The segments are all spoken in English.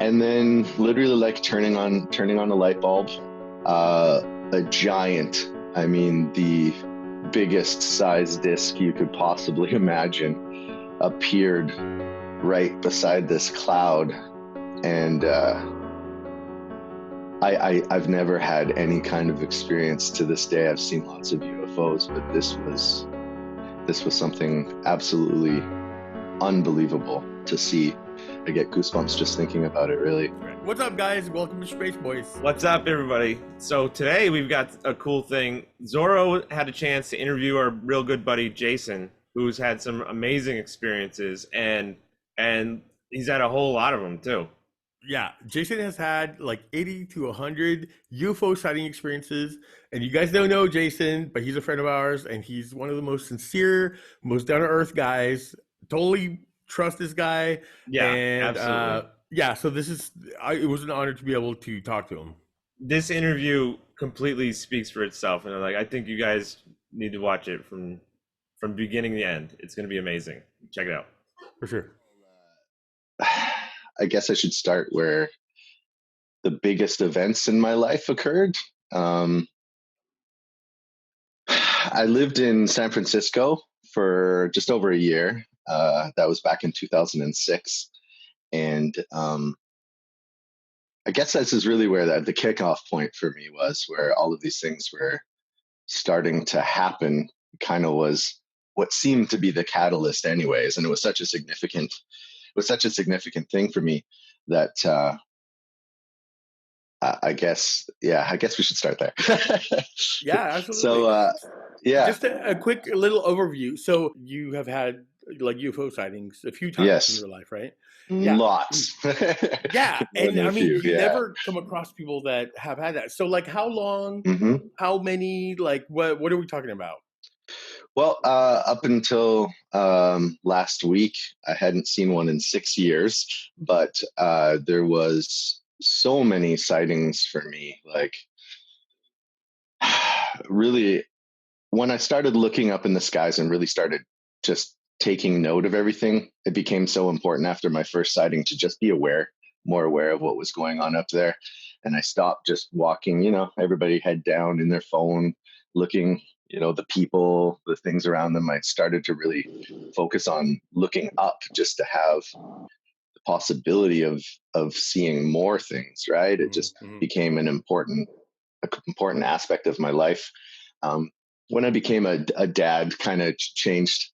And then literally like turning on a light bulb, a giant, I mean, the biggest size disc you could possibly imagine appeared right beside this cloud. And I've never had any kind of experience to this day. I've seen lots of UFOs, but this was something absolutely unbelievable to see. I get goosebumps just thinking about it, really. What's up, guys? Welcome to Shpaceboys. What's up, everybody? So today we've got a cool thing. Zorro had a chance to interview our real good buddy Jason, who's had some amazing experiences, and he's had a whole lot of them too. Yeah, Jason has had like 80 to 100 UFO sighting experiences. And you guys don't know Jason, but he's a friend of ours, and he's one of the most sincere, most down-to-earth guys. Totally trust this guy. Yeah, and, absolutely. yeah, so it was an honor to be able to talk to him. This interview completely speaks for itself, and I think you guys need to watch it from beginning to end. It's going to be amazing. Check it out. For sure. I guess I should start where the biggest events in my life occurred. I lived in San Francisco for just over a year. That was back in 2006. And I guess this is really where the kickoff point for me was, where all of these things were starting to happen. Kind of was what seemed to be the catalyst anyways. And it was such a significant thing for me that I guess we should start there. Yeah, absolutely. So yeah, just a quick little overview. So you have had like UFO sightings a few times Yes. in your life, right? Yeah. Lots. Yeah, and I mean, you yeah. never come across people that have had that. So, like, how long? Mm-hmm. How many? Like, what are we talking about? Well, up until last week, I hadn't seen one in 6 years, but there was so many sightings for me. Like, really, when I started looking up in the skies and really started just taking note of everything, it became so important after my first sighting to just be more aware of what was going on up there. And I stopped just walking, everybody head down in their phone, looking, the people, the things around them. I started to really focus on looking up just to have the possibility of seeing more things, right? It just became an important aspect of my life. When I became a dad, kind of changed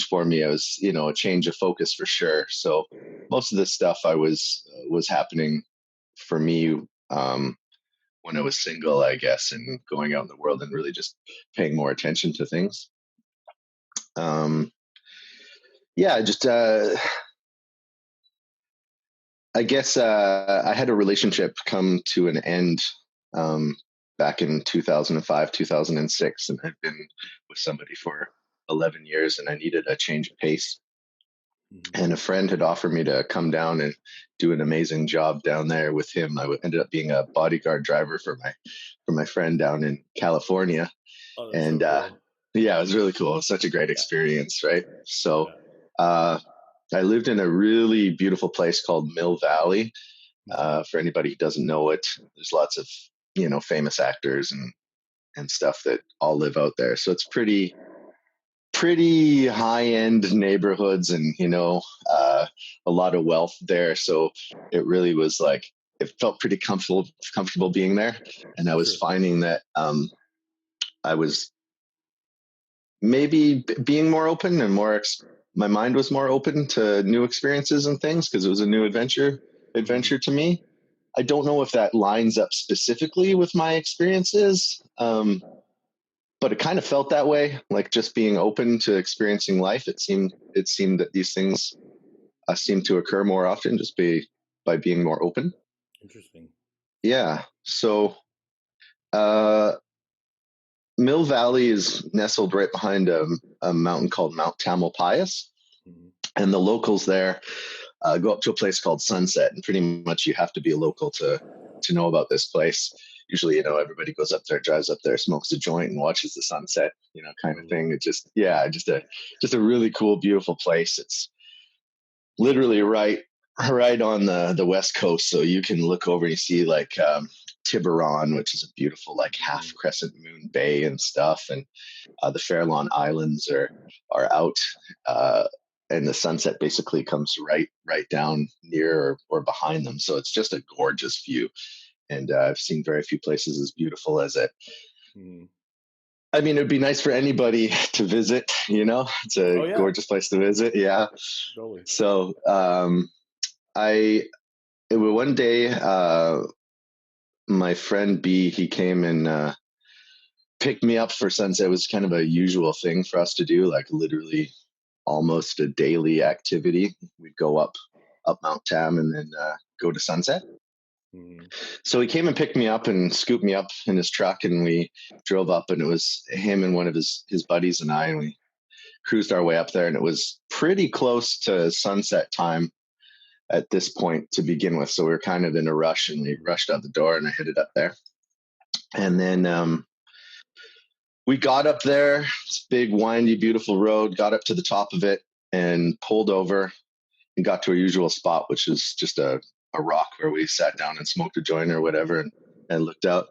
for me. I was, a change of focus for sure. So most of this stuff was happening for me when I was single, I guess, and going out in the world and really just paying more attention to things. Just I guess I had a relationship come to an end back in 2005, 2006, and I'd been with somebody for 11 years, and I needed a change of pace. And a friend had offered me to come down and do an amazing job down there with him. I ended up being a bodyguard driver for my friend down in California. Oh, and so cool. Yeah, it was really cool. It was such a great experience, right? So I lived in a really beautiful place called Mill Valley. For anybody who doesn't know it, there's lots of famous actors and stuff that all live out there. So it's pretty high-end neighborhoods, and a lot of wealth there. So it really was like, it felt pretty comfortable being there. And I was finding that I was maybe being more open and my mind was more open to new experiences and things, because it was a new adventure to me. I don't know if that lines up specifically with my experiences, but it kind of felt that way, like just being open to experiencing life. It seemed that these things seem to occur more often just by being more open. Interesting. Yeah. So Mill Valley is nestled right behind a mountain called Mount Tamalpais. And the locals there go up to a place called Sunset, and pretty much you have to be a local to know about this place. Usually, everybody goes up there, drives up there, smokes a joint, and watches the sunset, kind of thing. It's just a really cool, beautiful place. It's literally right right on the west coast, so you can look over and you see like Tiburon, which is a beautiful like half crescent moon bay and stuff, and the Farallon Islands are out, and the sunset basically comes right down near or behind them. So it's just a gorgeous view, and I've seen very few places as beautiful as it. I mean, it'd be nice for anybody to visit. You know, it's a gorgeous place to visit. Yeah. Totally. So one day, my friend B, he came and picked me up for sunset. It was kind of a usual thing for us to do, like literally almost a daily activity. We'd go up Mount Tam and then go to sunset. So he came and picked me up and scooped me up in his truck, and we drove up, and it was him and one of his buddies and I, and we cruised our way up there, and it was pretty close to sunset time at this point to begin with. So we were kind of in a rush, and we rushed out the door, and I headed up there. And then we got up there, this big, windy, beautiful road, got up to the top of it and pulled over and got to our usual spot, which is just a rock where we sat down and smoked a joint or whatever and looked out.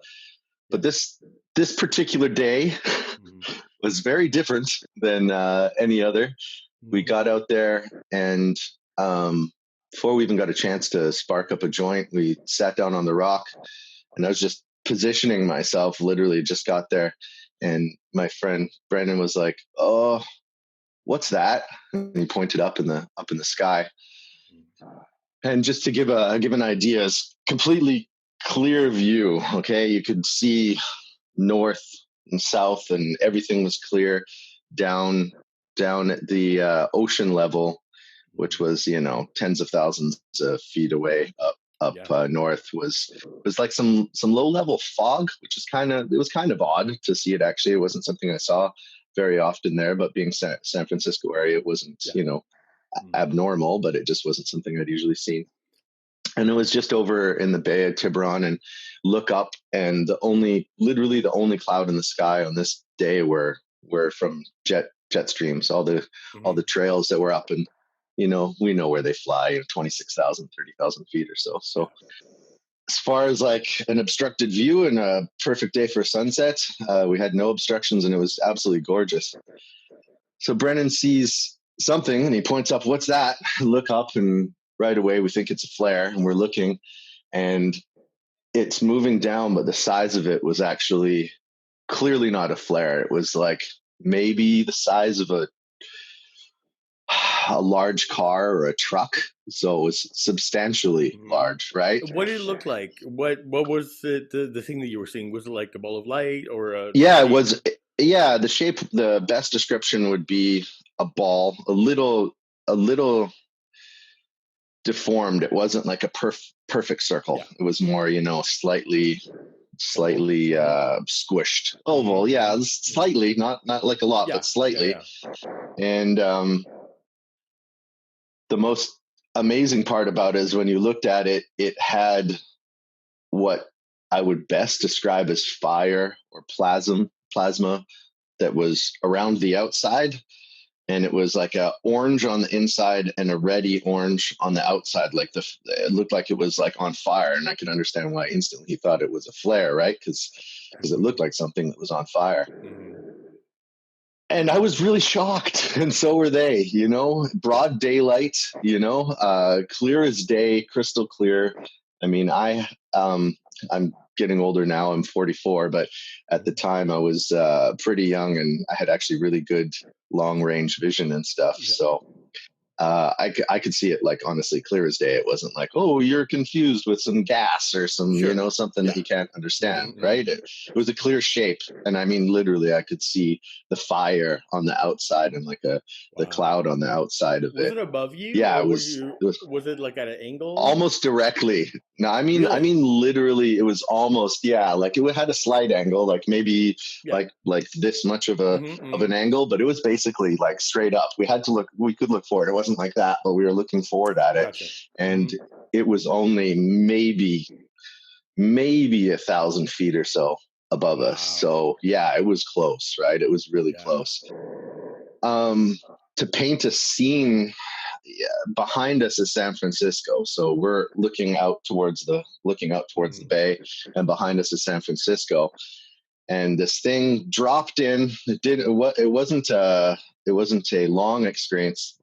But this particular day was very different than any other. We got out there, and before we even got a chance to spark up a joint, we sat down on the rock, and I was just positioning myself, literally just got there. And my friend Brandon was like, "Oh, what's that?" And he pointed up in the sky. And just to give an idea, it's completely clear view. Okay, you could see north and south, and everything was clear down at the ocean level, which was tens of thousands of feet away up north. Was like some low level fog, which is kind of odd to see it. Actually, it wasn't something I saw very often there, but being San Francisco area, it wasn't abnormal, but it just wasn't something I'd usually seen. And it was just over in the Bay of Tiburon, and look up, and literally the only cloud in the sky on this day were from jet streams, all the trails that were up, and we know where they fly, 26,000, 30,000 feet or so. So as far as like an obstructed view and a perfect day for sunset, we had no obstructions, and it was absolutely gorgeous. So Brennan sees something, and he points up, "What's that?" Look up, and right away we think it's a flare, and we're looking, and it's moving down, but the size of it was actually clearly not a flare. It was like maybe the size of a large car or a truck. So it was substantially large, right? What did it look like? What was the thing that you were seeing? Was it like a ball of light or a it was. Yeah, the shape, the best description would be a ball, a little deformed. It wasn't like a perfect circle. Yeah. It was more, slightly squished oval. Yeah, slightly, not like a lot, but slightly. And the most amazing part about it is when you looked at it, it had what I would best describe as fire or plasma that was around the outside. And it was like a orange on the inside and a reddy orange on the outside. Like it looked like it was like on fire. And I could understand why instantly he thought it was a flare, right? Because it looked like something that was on fire. And I was really shocked, and so were they. Broad daylight, clear as day, crystal clear. I mean, I'm getting older now. I'm 44, but at the time I was pretty young, and I had actually really good long range vision and stuff. Yeah. So I could see it like honestly clear as day. It wasn't like, oh, you're confused with some gas or some, something that you can't understand, right? It was a clear shape. And I mean, literally I could see the fire on the outside and like the cloud on the outside of it. Was it above you? Yeah, it was it like at an angle? Almost directly. No, I mean, really? I mean, literally it was almost, like it had a slight angle, like maybe like this much of an angle, but it was basically like straight up. We could look for it. It wasn't like that, but we were looking forward at it. Gotcha. And it was only maybe 1,000 feet or so above us. So yeah, it was close, right? It was really close. To paint a scene, behind us is San Francisco. So we're looking out towards the bay, and behind us is San Francisco. And this thing dropped in. It wasn't a long experience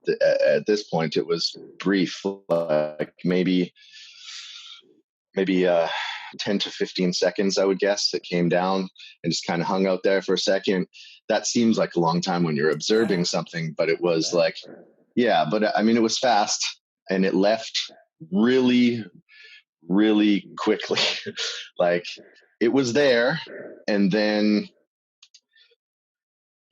at this point. It was brief, like maybe 10 to 15 seconds, I would guess. It came down and just kind of hung out there for a second. That seems like a long time when you're observing something, but it was like, but I mean, it was fast, and it left really, really quickly. Like, it was there, and then,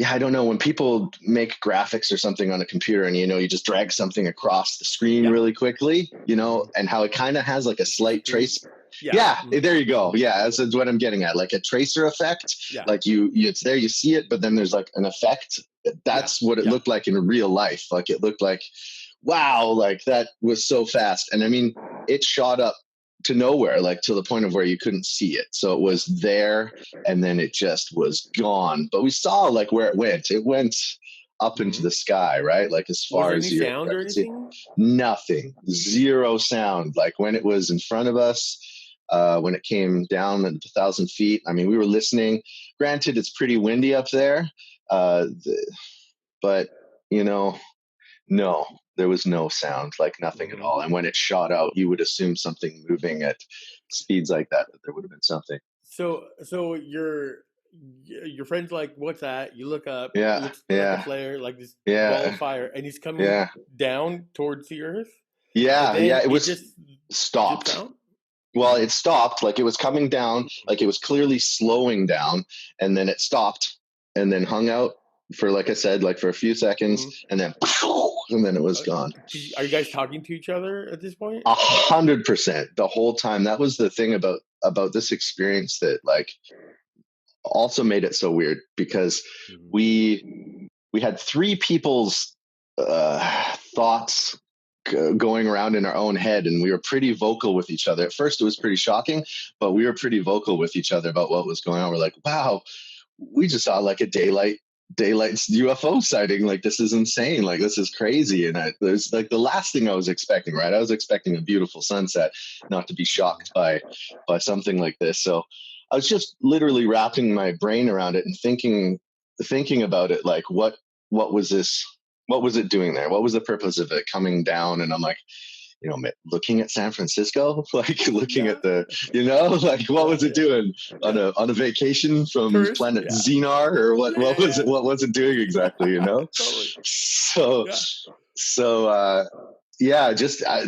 I don't know, when people make graphics or something on a computer and, you just drag something across the screen really quickly, and how it kind of has like a slight trace. There you go. Yeah, that's what I'm getting at. Like a tracer effect. Like it's there, you see it, but then there's like an effect. That's what it looked like in real life. Like, it looked like, wow, like that was so fast. And I mean, it shot up to nowhere, like to the point of where you couldn't see it. So it was there, and then it just was gone. But we saw like where it went. It went up into the sky, right? Like as far as any sound or anything? Nothing, zero sound. Like when it was in front of us, when it came down at 1,000 feet, I mean, we were listening. Granted, it's pretty windy up there, but no, there was no sound, like nothing at all. And when it shot out, you would assume something moving at speeds like that there would have been something. So your friend's like, "What's that?" You look up. Yeah. It looks like a flare, like this ball of fire, and he's coming down towards the earth. It was just stopped. Well, it stopped, like it was coming down, like it was clearly slowing down, and then it stopped, and then hung out for, like I said, like for a few seconds, and then it was gone. Are you guys talking to each other at this point? 100% the whole time. That was the thing about this experience that like also made it so weird, because we had three people's thoughts going around in our own head, and we were pretty vocal with each other. At first it was pretty shocking, but we were pretty vocal with each other about what was going on. We're like, wow, we just saw like a daylight UFO sighting. Like, this is insane. Like, this is crazy. And it was like the last thing I was expecting, right? I was expecting a beautiful sunset, not to be shocked by something like this. So I was just literally wrapping my brain around it and thinking about it. Like, what was this? What was it doing there? What was the purpose of it coming down? And I'm like, looking at San Francisco, like looking at the, like what was it doing on a vacation from planet Xenar, or what was it doing exactly? Totally.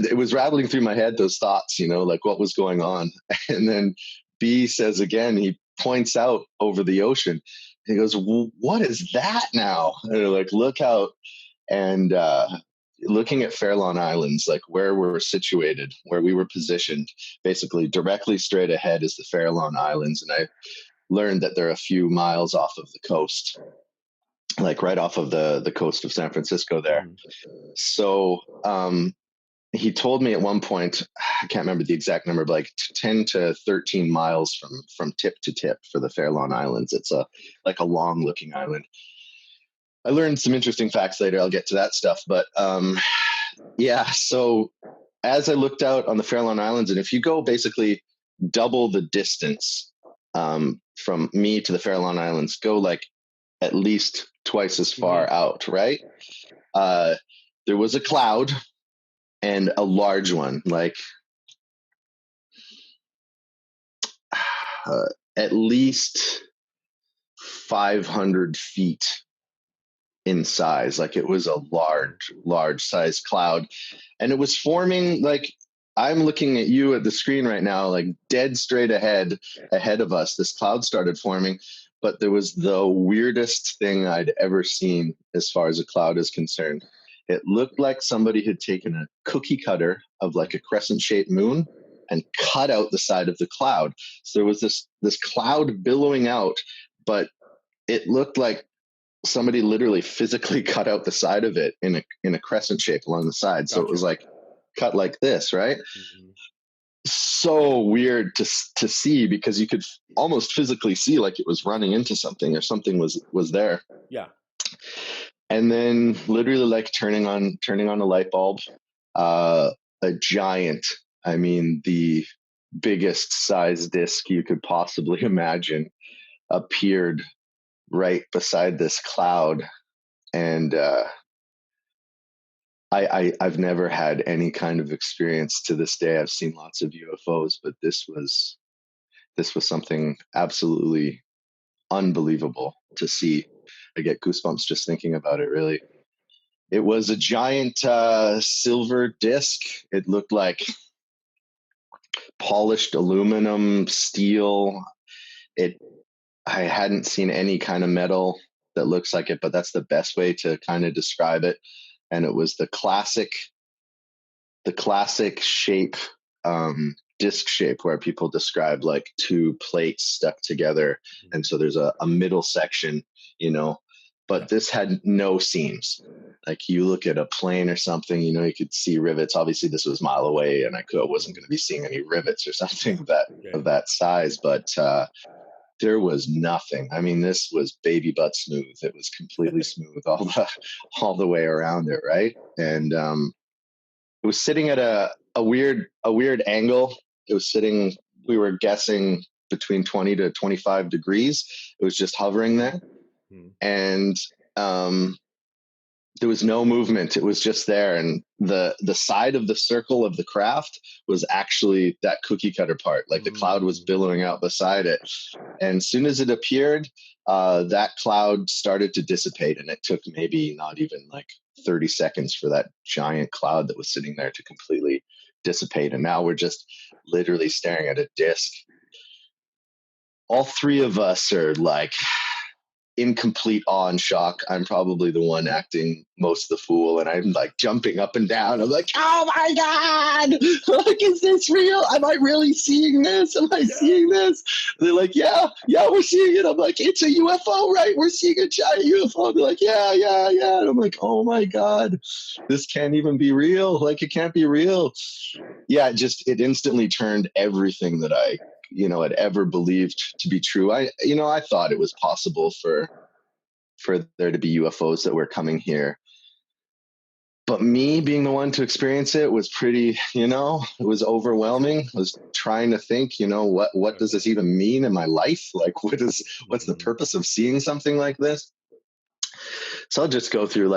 It was rattling through my head, those thoughts, like what was going on. And then B says again, he points out over the ocean. He goes, well, what is that now? And they're like, look out. And looking at Farallon Islands, like where we're situated, where we were positioned, basically directly straight ahead is the Farallon Islands. And I learned that they're a few miles off of the coast, like right off of the coast of San Francisco there. So he told me at one point, I can't remember the exact number, but like 10 to 13 miles from tip to tip for the Farallon Islands. It's like a long looking island. I learned some interesting facts later. I'll get to that stuff. But so as I looked out on the Farallon Islands, and if you go basically double the distance from me to the Farallon Islands, go like at least twice as far out, right? There was a cloud, and a large one, like at least 500 feet in size. Like, it was a large size cloud, and it was forming, like, I'm looking at you at the screen right now, like dead straight ahead of us. This cloud started forming, but there was the weirdest thing I'd ever seen as far as a cloud is concerned. It looked like somebody had taken a cookie cutter of like a crescent shaped moon and cut out the side of the cloud. So there was this cloud billowing out, but it looked like somebody literally physically cut out the side of it in a crescent shape along the side. So it was like cut like this, right? Mm-hmm. So weird to see, because you could almost physically see like it was running into something, or something was there. Yeah. And then literally like turning on a light bulb, a giant, I mean, the biggest size disc you could possibly imagine appeared right beside this cloud. And I've never had any kind of experience to this day. I've seen lots of UFOs, but this was something absolutely unbelievable to see. I get goosebumps just thinking about it, really. It was a giant silver disc. It looked like polished aluminum, steel. I hadn't seen any kind of metal that looks like it, but that's the best way to kind of describe it. And it was the classic shape, disc shape, where people describe like two plates stuck together. And so there's a middle section, but this had no seams. Like you look at a plane or something, you could see rivets. Obviously this was a mile away and I wasn't going to be seeing any rivets or something of that size, but there was nothing. I mean, this was baby butt smooth. It was completely smooth all the way around it. Right. And, it was sitting at a weird angle. It was sitting, we were guessing between 20 to 25 degrees. It was just hovering there. And there was no movement. It was just there. And the side of the circle of the craft was actually that cookie cutter part. Like the cloud was billowing out beside it. And as soon as it appeared, that cloud started to dissipate. And it took maybe not even like 30 seconds for that giant cloud that was sitting there to completely dissipate. And now we're just literally staring at a disc. All three of us are like in complete awe and shock. I'm probably the one acting most the fool, and I'm like jumping up and down. I'm like, oh my God, like, is this real? Am I really seeing this? Am I seeing this? They're like, yeah, we're seeing it. I'm like, it's a UFO, right? We're seeing a giant UFO. They're like, yeah. And I'm like, oh my God, this can't even be real. Like, it can't be real. Yeah, it instantly turned everything that I had ever believed to be true. I thought it was possible for there to be UFOs that were coming here, but me being the one to experience it was pretty, it was overwhelming. I was trying to think, what does this even mean in my life? Like, what's the purpose of seeing something like this? So I'll just go through,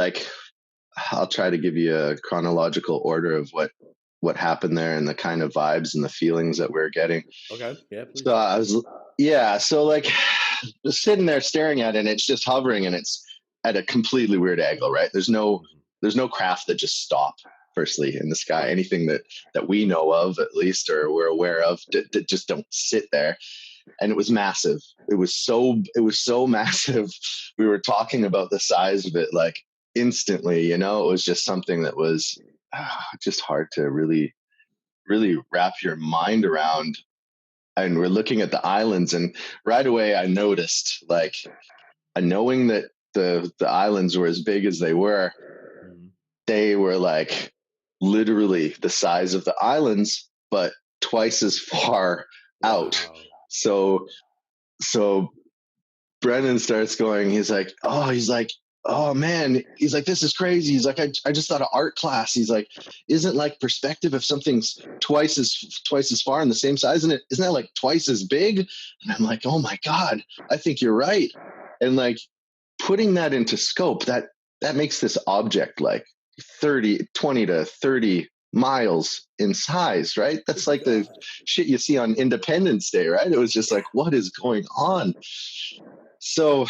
I'll try to give you a chronological order of what happened there and the kind of vibes and the feelings that we're getting. Okay. Yeah. Please. So just sitting there staring at it, and it's just hovering, and it's at a completely weird angle, right? There's no craft that just stop firstly in the sky. Anything that we know of, at least, or we're aware of, that just don't sit there. And it was massive. It was so massive. We were talking about the size of it, like instantly, it was just something that was just hard to really, really wrap your mind around. And we're looking at the islands, and right away I noticed, knowing that the islands were as big as they were like literally the size of the islands, but twice as far out. So Brennan starts going, he's like, oh man, he's like, this is crazy. He's like, I just thought of art class. He's like, isn't like perspective, if something's twice as far and the same size, isn't that like twice as big? And I'm like, oh my God, I think you're right. And like putting that into scope, that makes this object like 20 to 30 miles in size, right? That's like the shit you see on Independence Day, right? It was just like, what is going on? So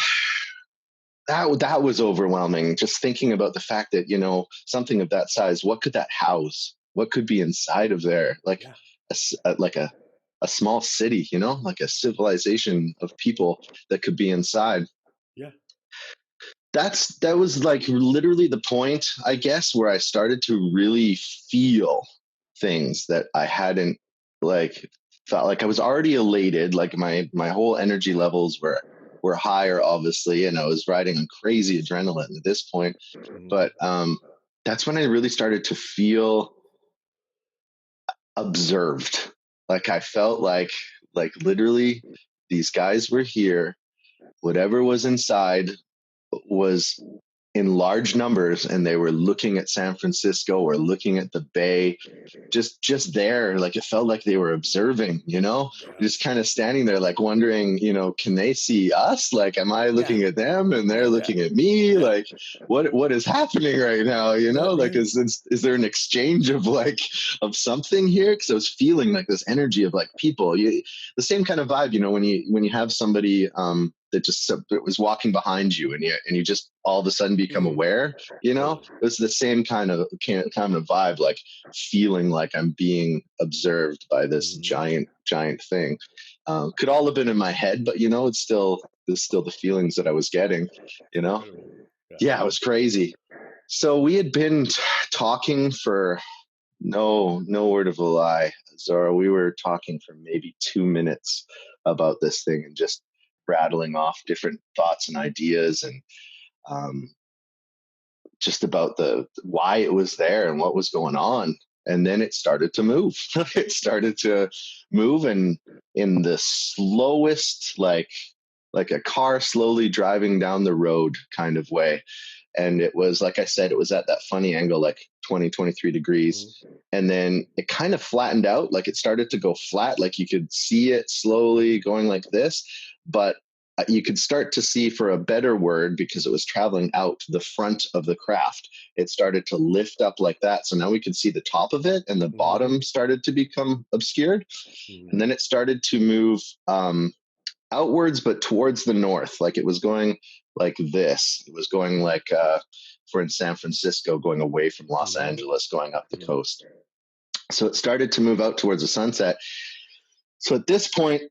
that was overwhelming, just thinking about the fact that, something of that size, what could that house? What could be inside of there? Like a small city, like a civilization of people that could be inside. Yeah. That was like literally the point, I guess, where I started to really feel things that I hadn't felt. Like I was already elated, like my whole energy levels were higher, obviously, and I was riding on crazy adrenaline at this point. But that's when I really started to feel observed. Like I felt like literally these guys were here. Whatever was inside was in large numbers, and they were looking at San Francisco or looking at the bay, just there. Like it felt like they were observing, just kind of standing there, like wondering, can they see us? Like, am I looking at them and they're looking at me? Like, what is happening right now? Like, is there an exchange of something here? Because I was feeling like this energy of like people, the same kind of vibe, when you have somebody that just was walking behind you, and you just all of a sudden become aware. It's the same kind of vibe, like feeling like I'm being observed by this giant thing. Could all have been in my head, but it's still the feelings that I was getting. Yeah, it was crazy. So we had been talking for no word of a lie, Zora. We were talking for maybe 2 minutes about this thing and just rattling off different thoughts and ideas, and just about why it was there and what was going on. And then it started to move. It started to move, and in the slowest, like a car slowly driving down the road kind of way. And it was, like I said, it was at that funny angle, like 20, 23 degrees. And then it kind of flattened out. Like it started to go flat. Like you could see it slowly going like this, but you could start to see, for a better word, because it was traveling out the front of the craft, it started to lift up like that. So now we could see the top of it, and the bottom started to become obscured. And then it started to move outwards, but towards the north. Like it was going like this. It was going like, for in San Francisco, going away from Los Angeles, going up the coast. So it started to move out towards the sunset. So at this point,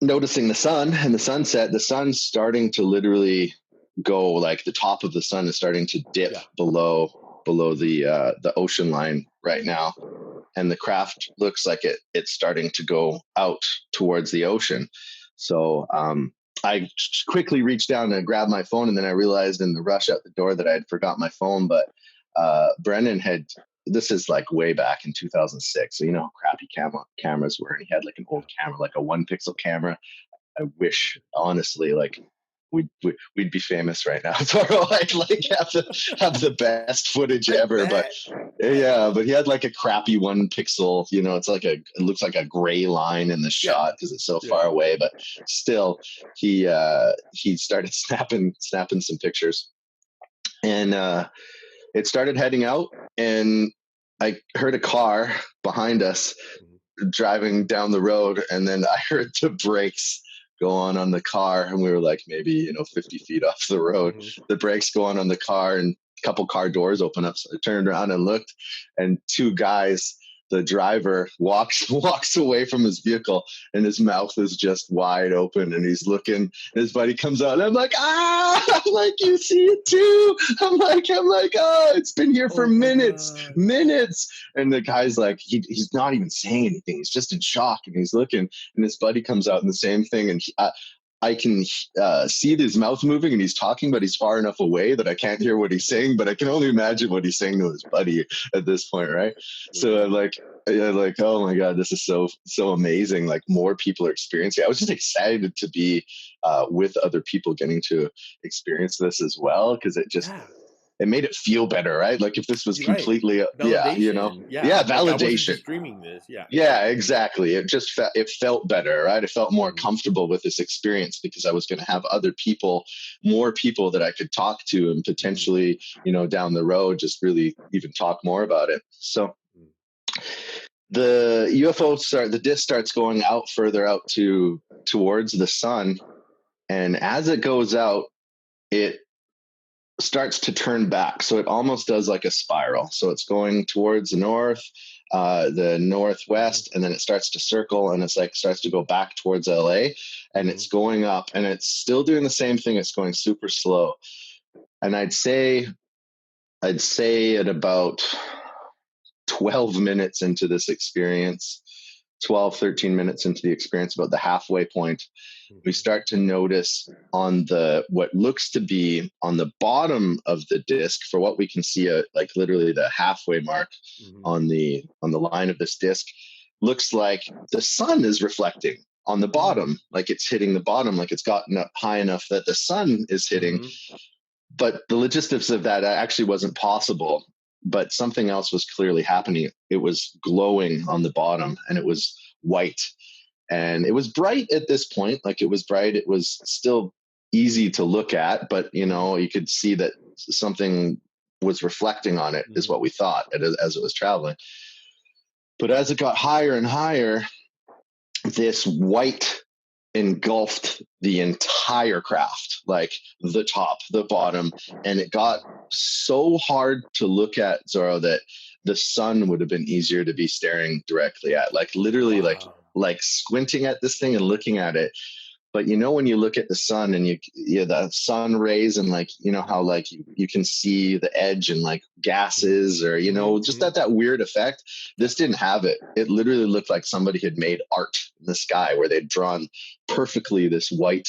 noticing the sun and the sunset, the sun's starting to literally go, like the top of the sun is starting to dip below the ocean line right now. And the craft looks like it's starting to go out towards the ocean. So I quickly reached down and grabbed my phone, and then I realized in the rush out the door that I had forgot my phone. But Brennan this is like way back in 2006. So how crappy cameras were. And he had like an old camera, like a 1 pixel camera. I wish, honestly, like we'd be famous right now. like have the best footage ever. But he had like a crappy 1 pixel, it's like it looks like a gray line in the shot because it's so far away. But still, he started snapping some pictures, and it started heading out, and I heard a car behind us driving down the road, and then I heard the brakes go on the car, and we were like maybe 50 feet off the road. The brakes go on the car, and a couple car doors open up. So I turned around and looked, and 2 guys, the driver walks away from his vehicle, and his mouth is just wide open, and he's looking, and his buddy comes out, and I'm like, I'm like, you see it too? I'm like, oh, it's been here for minutes. And the guy's like, he's not even saying anything. He's just in shock, and he's looking, and his buddy comes out, and the same thing. And I can see his mouth moving, and he's talking, but he's far enough away that I can't hear what he's saying, but I can only imagine what he's saying to his buddy at this point, right? So I'm like, oh my God, this is so amazing. Like, more people are experiencing it. I was just excited to be with other people getting to experience this as well, because it just... it made it feel better, right? Like if this was completely, validation. Streaming this, exactly. It felt better, right? I felt more comfortable with this experience because I was going to have more people that I could talk to, and potentially, down the road, just really even talk more about it. So the the disc starts going out further out towards the sun, and as it goes out, it starts to turn back. So it almost does like a spiral. So it's going towards the north, the northwest, and then it starts to circle, and it's like starts to go back towards LA, and it's going up, and it's still doing the same thing. It's going super slow. And I'd say at about 12 minutes into this experience, 12, 13 minutes into the experience, about the halfway point, we start to notice on what looks to be on the bottom of the disc, for what we can see, like literally the halfway mark on the line of this disc, looks like the sun is reflecting on the bottom, like it's hitting the bottom, like it's gotten up high enough that the sun is hitting. but the logistics of that actually wasn't possible. But something else was clearly happening. It was glowing on the bottom, and it was white, and it was bright at this point. Like, it was bright. It was still easy to look at, but you could see that something was reflecting on it, is what we thought as it was traveling. But as it got higher and higher, this white engulfed the entire craft, like the top, the bottom, and it got so hard to look at, Zorro, that the sun would have been easier to be staring directly at, like literally. Wow. like squinting at this thing and looking at it. But when you look at the sun and the sun rays, and like, how like you can see the edge and like gases, or just that weird effect. This didn't have it. It literally looked like somebody had made art in the sky, where they'd drawn perfectly this white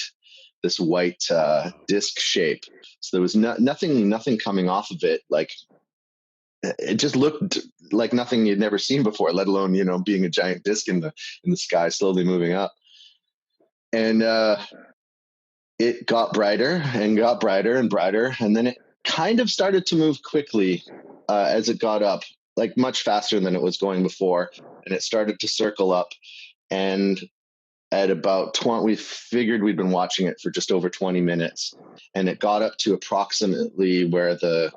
disc shape. So there was nothing coming off of it. Like, it just looked like nothing you'd never seen before, let alone being a giant disc in the sky, slowly moving up. And it got brighter and got brighter and brighter. And then it kind of started to move quickly as it got up, like much faster than it was going before. And it started to circle up. And at about 20, we figured we'd been watching it for just over 20 minutes. And it got up to approximately where the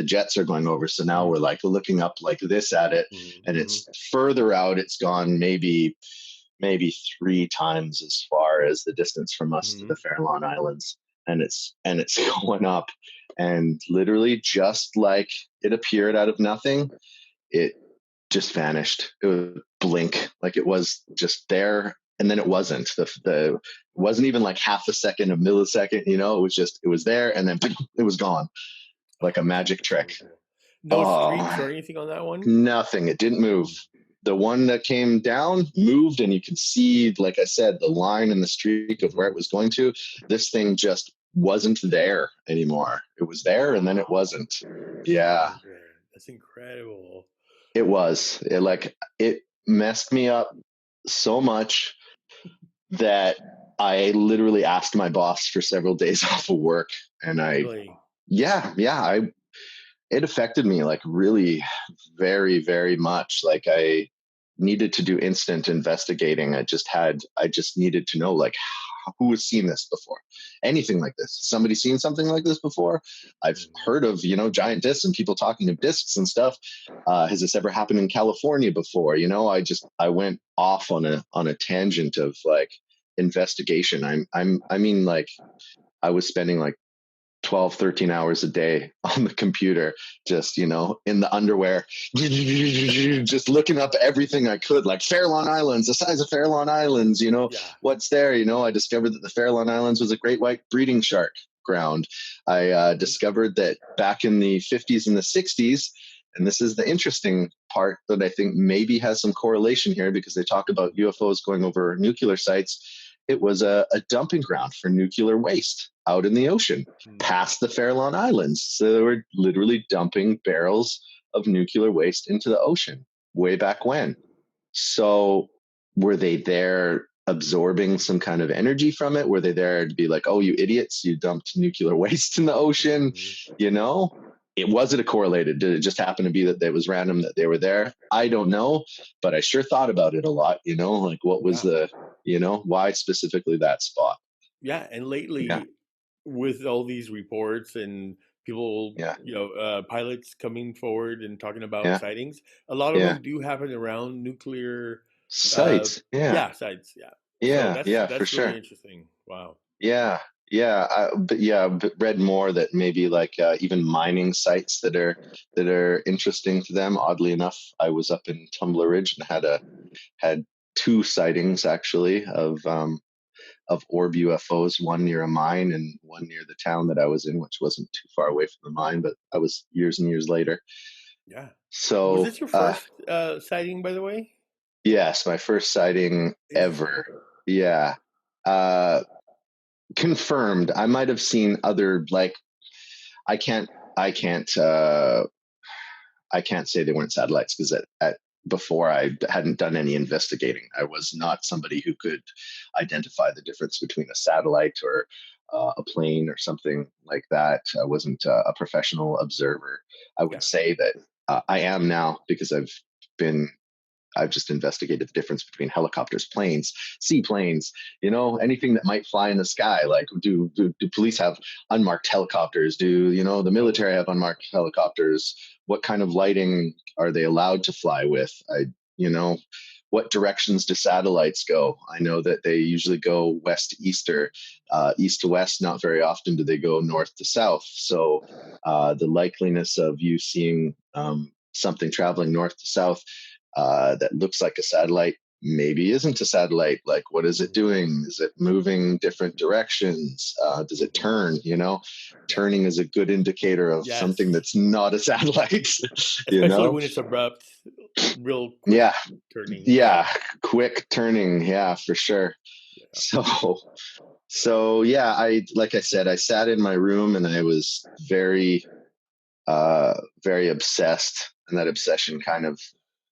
jets are going over. So now we're like looking up like this at it. And it's further out. It's gone maybe 3 times as far as the distance from us to the Farallon Islands, and it's going up, and literally just like it appeared out of nothing, it just vanished. It was blink, like it was just there, and then it wasn't. It wasn't even like half a second, a millisecond. It was there, and then it was gone, like a magic trick. No streaks or anything on that one? Nothing. It didn't move. The one that came down moved, and you could see, like I said, the line and the streak of where it was going to. This thing just wasn't there anymore. It was there, and then it wasn't. Yeah. That's incredible. It was. It messed me up so much that I literally asked my boss for several days off of work. And it affected me like really very, very much. Like, I needed to do instant investigating. I just needed to know, like, who has seen this before? Anything like this? Somebody seen something like this before? I've heard of, giant discs and people talking of discs and stuff. Has this ever happened in California before? I went off on a tangent of like investigation. I mean, like, I was spending like 12, 13 hours a day on the computer, just, in the underwear, just looking up everything I could, like Farallon Islands, the size of Farallon Islands, what's there? I discovered that the Farallon Islands was a great white breeding shark ground. I discovered that back in the 50s and the 60s, and this is the interesting part that I think maybe has some correlation here, because they talk about UFOs going over nuclear sites. It was a dumping ground for nuclear waste out in the ocean past the Farallon Islands. So they were literally dumping barrels of nuclear waste into the ocean way back when. So were they there absorbing some kind of energy from it? Were they there to be like, oh, you idiots, you dumped nuclear waste in the ocean? Was it correlated? Did it just happen to be that it was random that they were there? I don't know, but I sure thought about it a lot, like what was why specifically that spot? Yeah. And lately, with all these reports and people, pilots coming forward and talking about sightings, a lot of them do happen around nuclear sites. Sites. Yeah. So that's for really sure. Interesting. Wow. Yeah. But read more that maybe like even mining sites that are interesting to them. Oddly enough, I was up in Tumbler Ridge and had 2 sightings actually of orb UFOs, one near a mine and one near the town that I was in, which wasn't too far away from the mine, but I was years and years later. Yeah. So was this your first sighting, by the way? Yes, my first sighting ever. Yeah. Confirmed. I might have seen other, like, I can't say they weren't satellites, because before I hadn't done any investigating. I was not somebody who could identify the difference between a satellite or a plane or something like that. I wasn't a professional observer. I would say that I am now, because I've just investigated the difference between helicopters, planes, seaplanes, anything that might fly in the sky. Like, do police have unmarked helicopters? Do, the military have unmarked helicopters? What kind of lighting are they allowed to fly with? What directions do satellites go? I know that they usually go west to east, or east to west. Not very often do they go north to south. So the likeliness of you seeing something traveling north to south that looks like a satellite maybe isn't a satellite. Like, what is it doing? Is it moving different directions? Does it turn? Turning is a good indicator of something that's not a satellite. Especially when it's abrupt, real quick turning. Yeah, quick turning. Yeah, for sure. Yeah. So yeah, like I said, I sat in my room and I was very, very obsessed, and that obsession kind of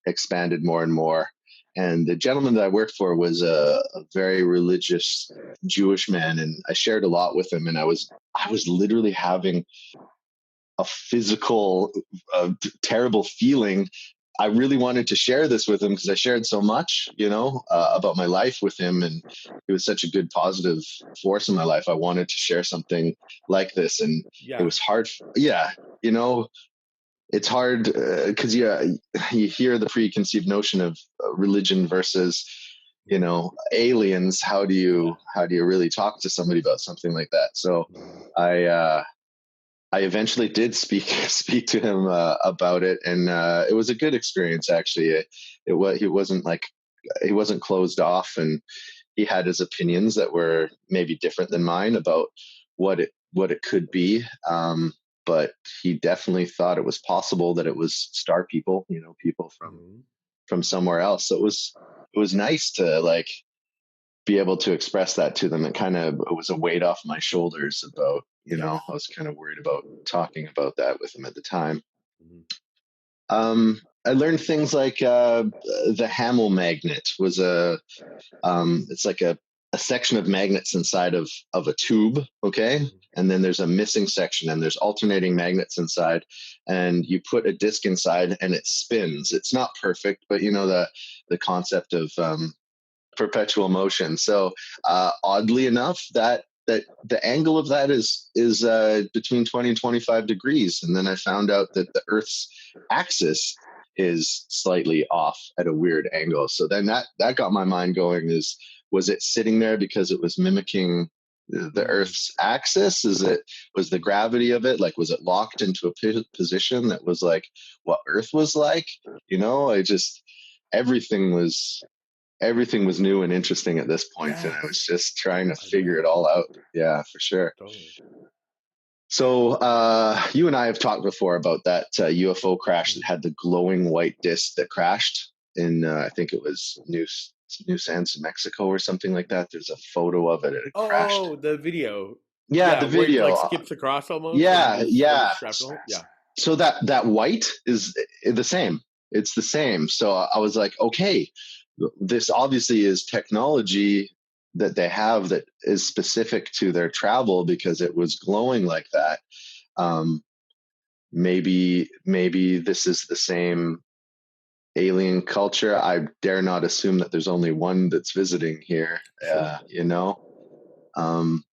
expanded more and more. And the gentleman that I worked for was a very religious Jewish man, and I shared a lot with him. And I was literally having a physical, terrible feeling. I really wanted to share this with him because I shared so much, about my life with him, and it was such a good positive force in my life. I wanted to share something like this, and it was hard. It's hard because you hear the preconceived notion of religion versus, aliens. How do you really talk to somebody about something like that? So I eventually did speak to him about it, and it was a good experience actually. He wasn't closed off, and he had his opinions that were maybe different than mine about what it could be. But he definitely thought it was possible that it was star people, people from somewhere else. So it was nice to be able to express that to them. It was a weight off my shoulders about, I was kind of worried about talking about that with him at the time. I learned things like the Hamel magnet was it's like a section of magnets inside of a tube. Okay. And then there's a missing section, and there's alternating magnets inside, and you put a disc inside and it spins. It's not perfect, but the concept of perpetual motion. So oddly enough, that the angle of that is between 20 and 25 degrees. And then I found out that the Earth's axis is slightly off at a weird angle. So then that got my mind going. Was it sitting there because it was mimicking the Earth's axis? Was the gravity of it, was it locked into a position that was like what Earth was like? Everything was new and interesting at this point, and I was just trying to figure it all out. Yeah, for sure. Totally. So you and I have talked before about that UFO crash that had the glowing white disc that crashed in, I think it was New Sands, Mexico or something like that. There's a photo of it. It crashed. Oh, the video. Yeah, the video. Where it skips across almost. Yeah. Yeah. So that white is the same. It's the same. So I was like, okay, this obviously is technology that they have that is specific to their travel, because it was glowing like that. Maybe this is the same alien culture. I dare not assume that there's only one that's visiting here. I'm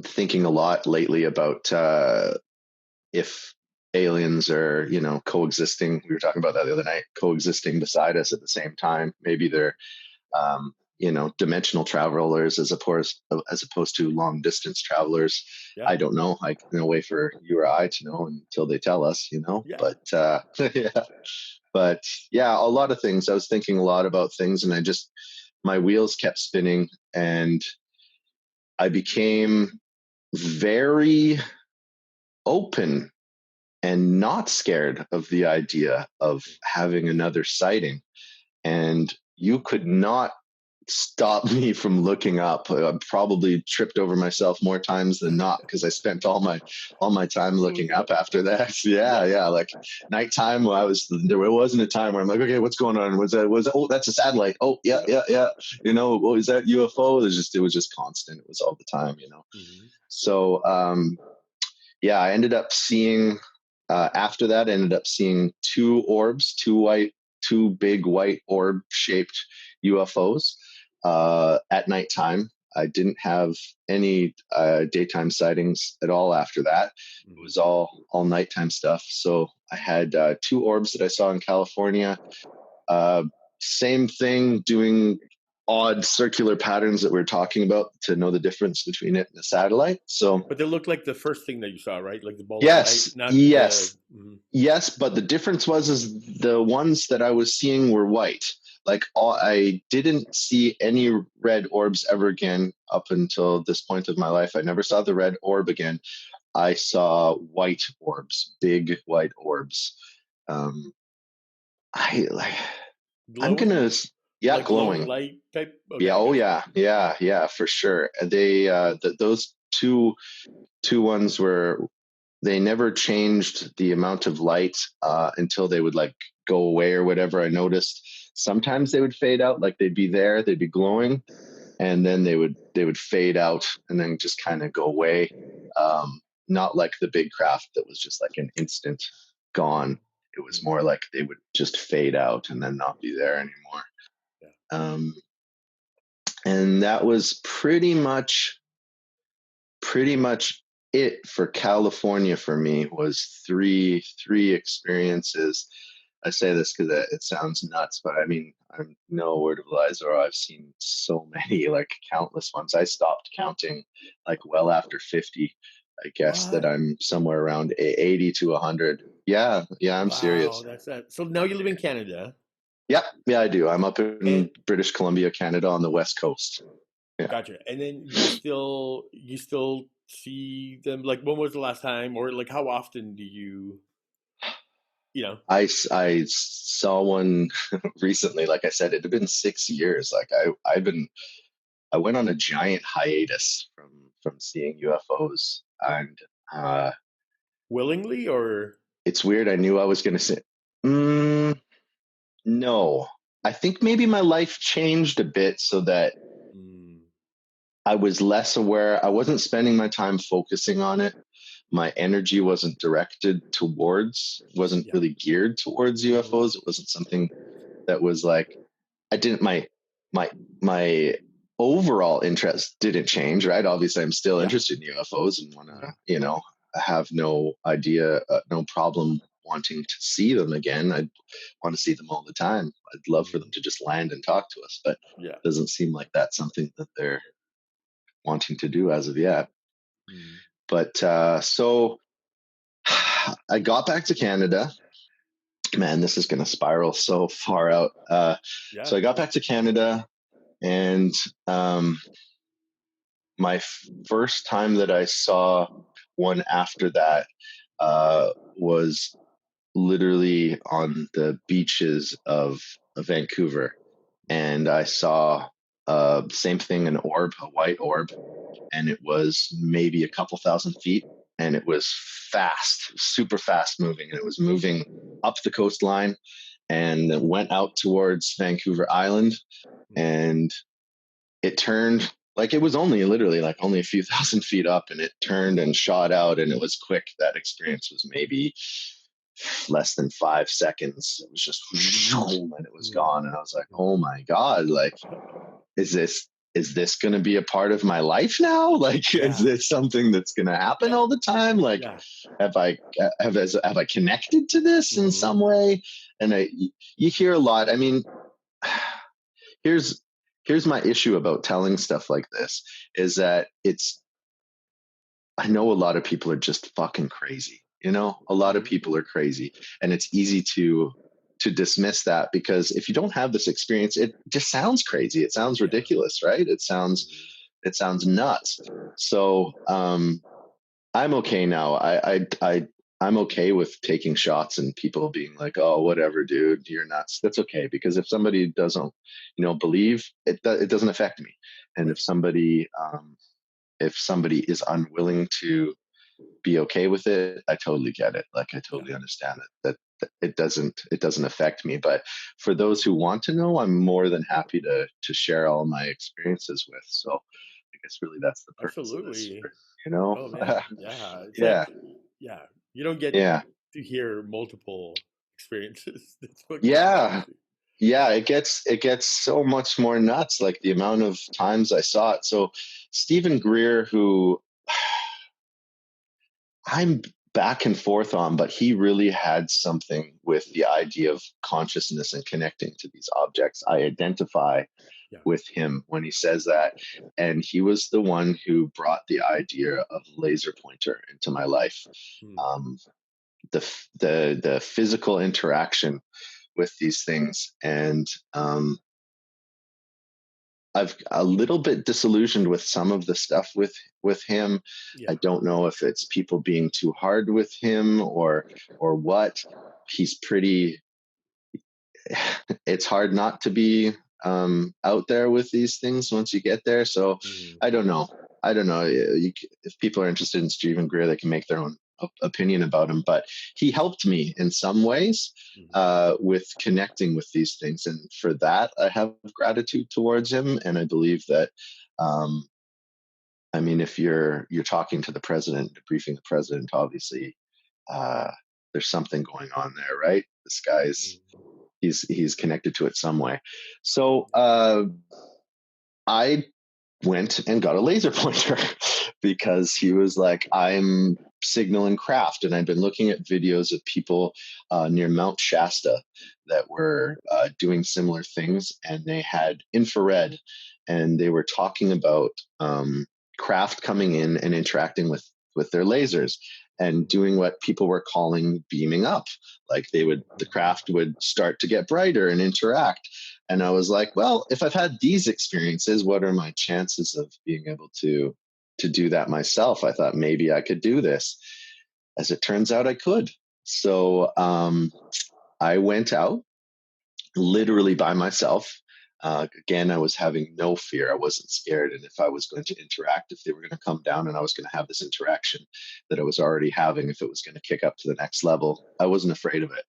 thinking a lot lately about if aliens are, coexisting. We were talking about that the other night, coexisting beside us at the same time. Maybe they're, dimensional travelers as opposed to long distance travelers. Yeah. I don't know. No way for you or I to know until they tell us, Yeah. But yeah, a lot of things. I was thinking a lot about things, and my wheels kept spinning, and I became very open and not scared of the idea of having another sighting. And you could not stopped me from looking up. I probably tripped over myself more times than not because I spent all my time looking up after that. Yeah. Like nighttime, there wasn't a time where I'm like, okay, what's going on? Oh, that's a satellite. Oh, yeah. You know, what was that UFO? It was just constant. It was all the time, you know. Mm-hmm. So, I ended up seeing. After that, I ended up seeing two orbs, two big white orb-shaped UFOs at nighttime. I didn't have any daytime sightings at all after that. It was all nighttime stuff. So I had two orbs that I saw in California. Same thing, doing odd circular patterns that we're talking about to know the difference between it and a satellite. So, but they look like the first thing that you saw, right? Like the ball yes, of light, yes, yes. But the difference is the ones that I was seeing were white. Like I didn't see any red orbs ever again up until this point of my life. I never saw the red orb again. I saw white orbs, big white orbs. I'm gonna, like glowing light type. Okay, yeah. Oh yeah, for sure. Those two ones they never changed the amount of light until they would like go away or whatever. I noticed sometimes they would fade out, like they'd be there, they'd be glowing, and then they would fade out and then just kind of go away. Not like the big craft that was just like an instant gone. It was more like they would just fade out and then not be there anymore. And that was pretty much it for California for me. Was three experiences. I say this because it sounds nuts, but I mean, I'm no word of lies, or I've seen so many, like countless ones. I stopped counting like well after 50. I guess that I'm somewhere around 80 to 100. Yeah, I'm serious. That's that. So now you live in Canada. Yeah, I do. I'm up in British Columbia, Canada, on the west coast. Yeah. Gotcha. And then you still see them. Like, when was the last time, or like how often do you? I saw one recently. Like I said, it had been 6 years. Like I went on a giant hiatus from seeing UFOs, and willingly, or it's weird. I knew I was going to say, no. I think maybe my life changed a bit so that I was less aware. I wasn't spending my time focusing on it. My energy wasn't wasn't really geared towards UFOs. It wasn't something that was like, my overall interest didn't change, right? Obviously I'm still interested in UFOs and want to, have no idea, no problem wanting to see them again. I want to see them all the time. I'd love for them to just land and talk to us, but it doesn't seem like that's something that they're wanting to do as of yet. But so I got back to Canada. Man, this is going to spiral so far out. So I got back to Canada, and my first time that I saw one after that was literally on the beaches of Vancouver. And I saw same thing, an orb, a white orb, and it was maybe a couple thousand feet, and it was fast, super fast moving, and it was moving up the coastline and it went out towards Vancouver Island, and it turned, like it was only literally like only a few thousand feet up, and it turned and shot out, and it was quick. That experience was maybe less than 5 seconds. It was just and it was gone, and I was like, oh my God, like is this going to be a part of my life now? Like, is this something that's going to happen all the time? Like, have I connected to this in some way? And you hear a lot. I mean, here's my issue about telling stuff like this is that I know a lot of people are just fucking crazy. A lot of people are crazy, and it's easy to dismiss that, because if you don't have this experience, it just sounds crazy. It sounds ridiculous, right? It sounds nuts. So I'm okay now. I I'm okay with taking shots and people being like, "Oh, whatever, dude, you're nuts." That's okay, because if somebody doesn't, believe it, it doesn't affect me. And Right. if somebody is unwilling to be okay with it, I totally get it. Like, I Yeah. totally understand it. That it doesn't affect me. But for those who want to know, I'm more than happy to share all my experiences with. So I guess really that's the purpose of this Absolutely. here. You know? Oh man. Yeah. It's Yeah. like, yeah, you don't get Yeah. to hear multiple experiences. That's what kind of Yeah. crazy. Yeah, it gets so much more nuts, like the amount of times I saw it. So Stephen Greer, who I'm back and forth on, but he really had something with the idea of consciousness and connecting to these objects. I identify Yeah. with him when he says that. And he was the one who brought the idea of laser pointer into my life. Hmm. Um, the physical interaction with these things. And I've a little bit disillusioned with some of the stuff with him. Yeah. I don't know if it's people being too hard with him or what. He's pretty. It's hard not to be out there with these things once you get there. So Hmm. I don't know. I don't know. If people are interested in Stephen Greer, they can make their own opinion about him. But he helped me in some ways Hmm. with connecting with these things, and for that, I have gratitude towards him. And I believe that, um, I mean, if you're talking to the president, debriefing the president, obviously, uh, there's something going on there, right? This guy's he's connected to it some way. So I went and got a laser pointer because he was like, I'm signaling craft. And I'd been looking at videos of people near Mount Shasta that were doing similar things, and they had infrared, and they were talking about craft coming in and interacting with their lasers and doing what people were calling beaming up. Like the craft would start to get brighter and interact. And I was like, well, if I've had these experiences, what are my chances of being able to do that myself? I thought maybe I could do this. As it turns out, I could. So I went out literally by myself. Again, I was having no fear. I wasn't scared. And if I was going to interact, if they were going to come down and I was going to have this interaction that I was already having, if it was going to kick up to the next level, I wasn't afraid of it.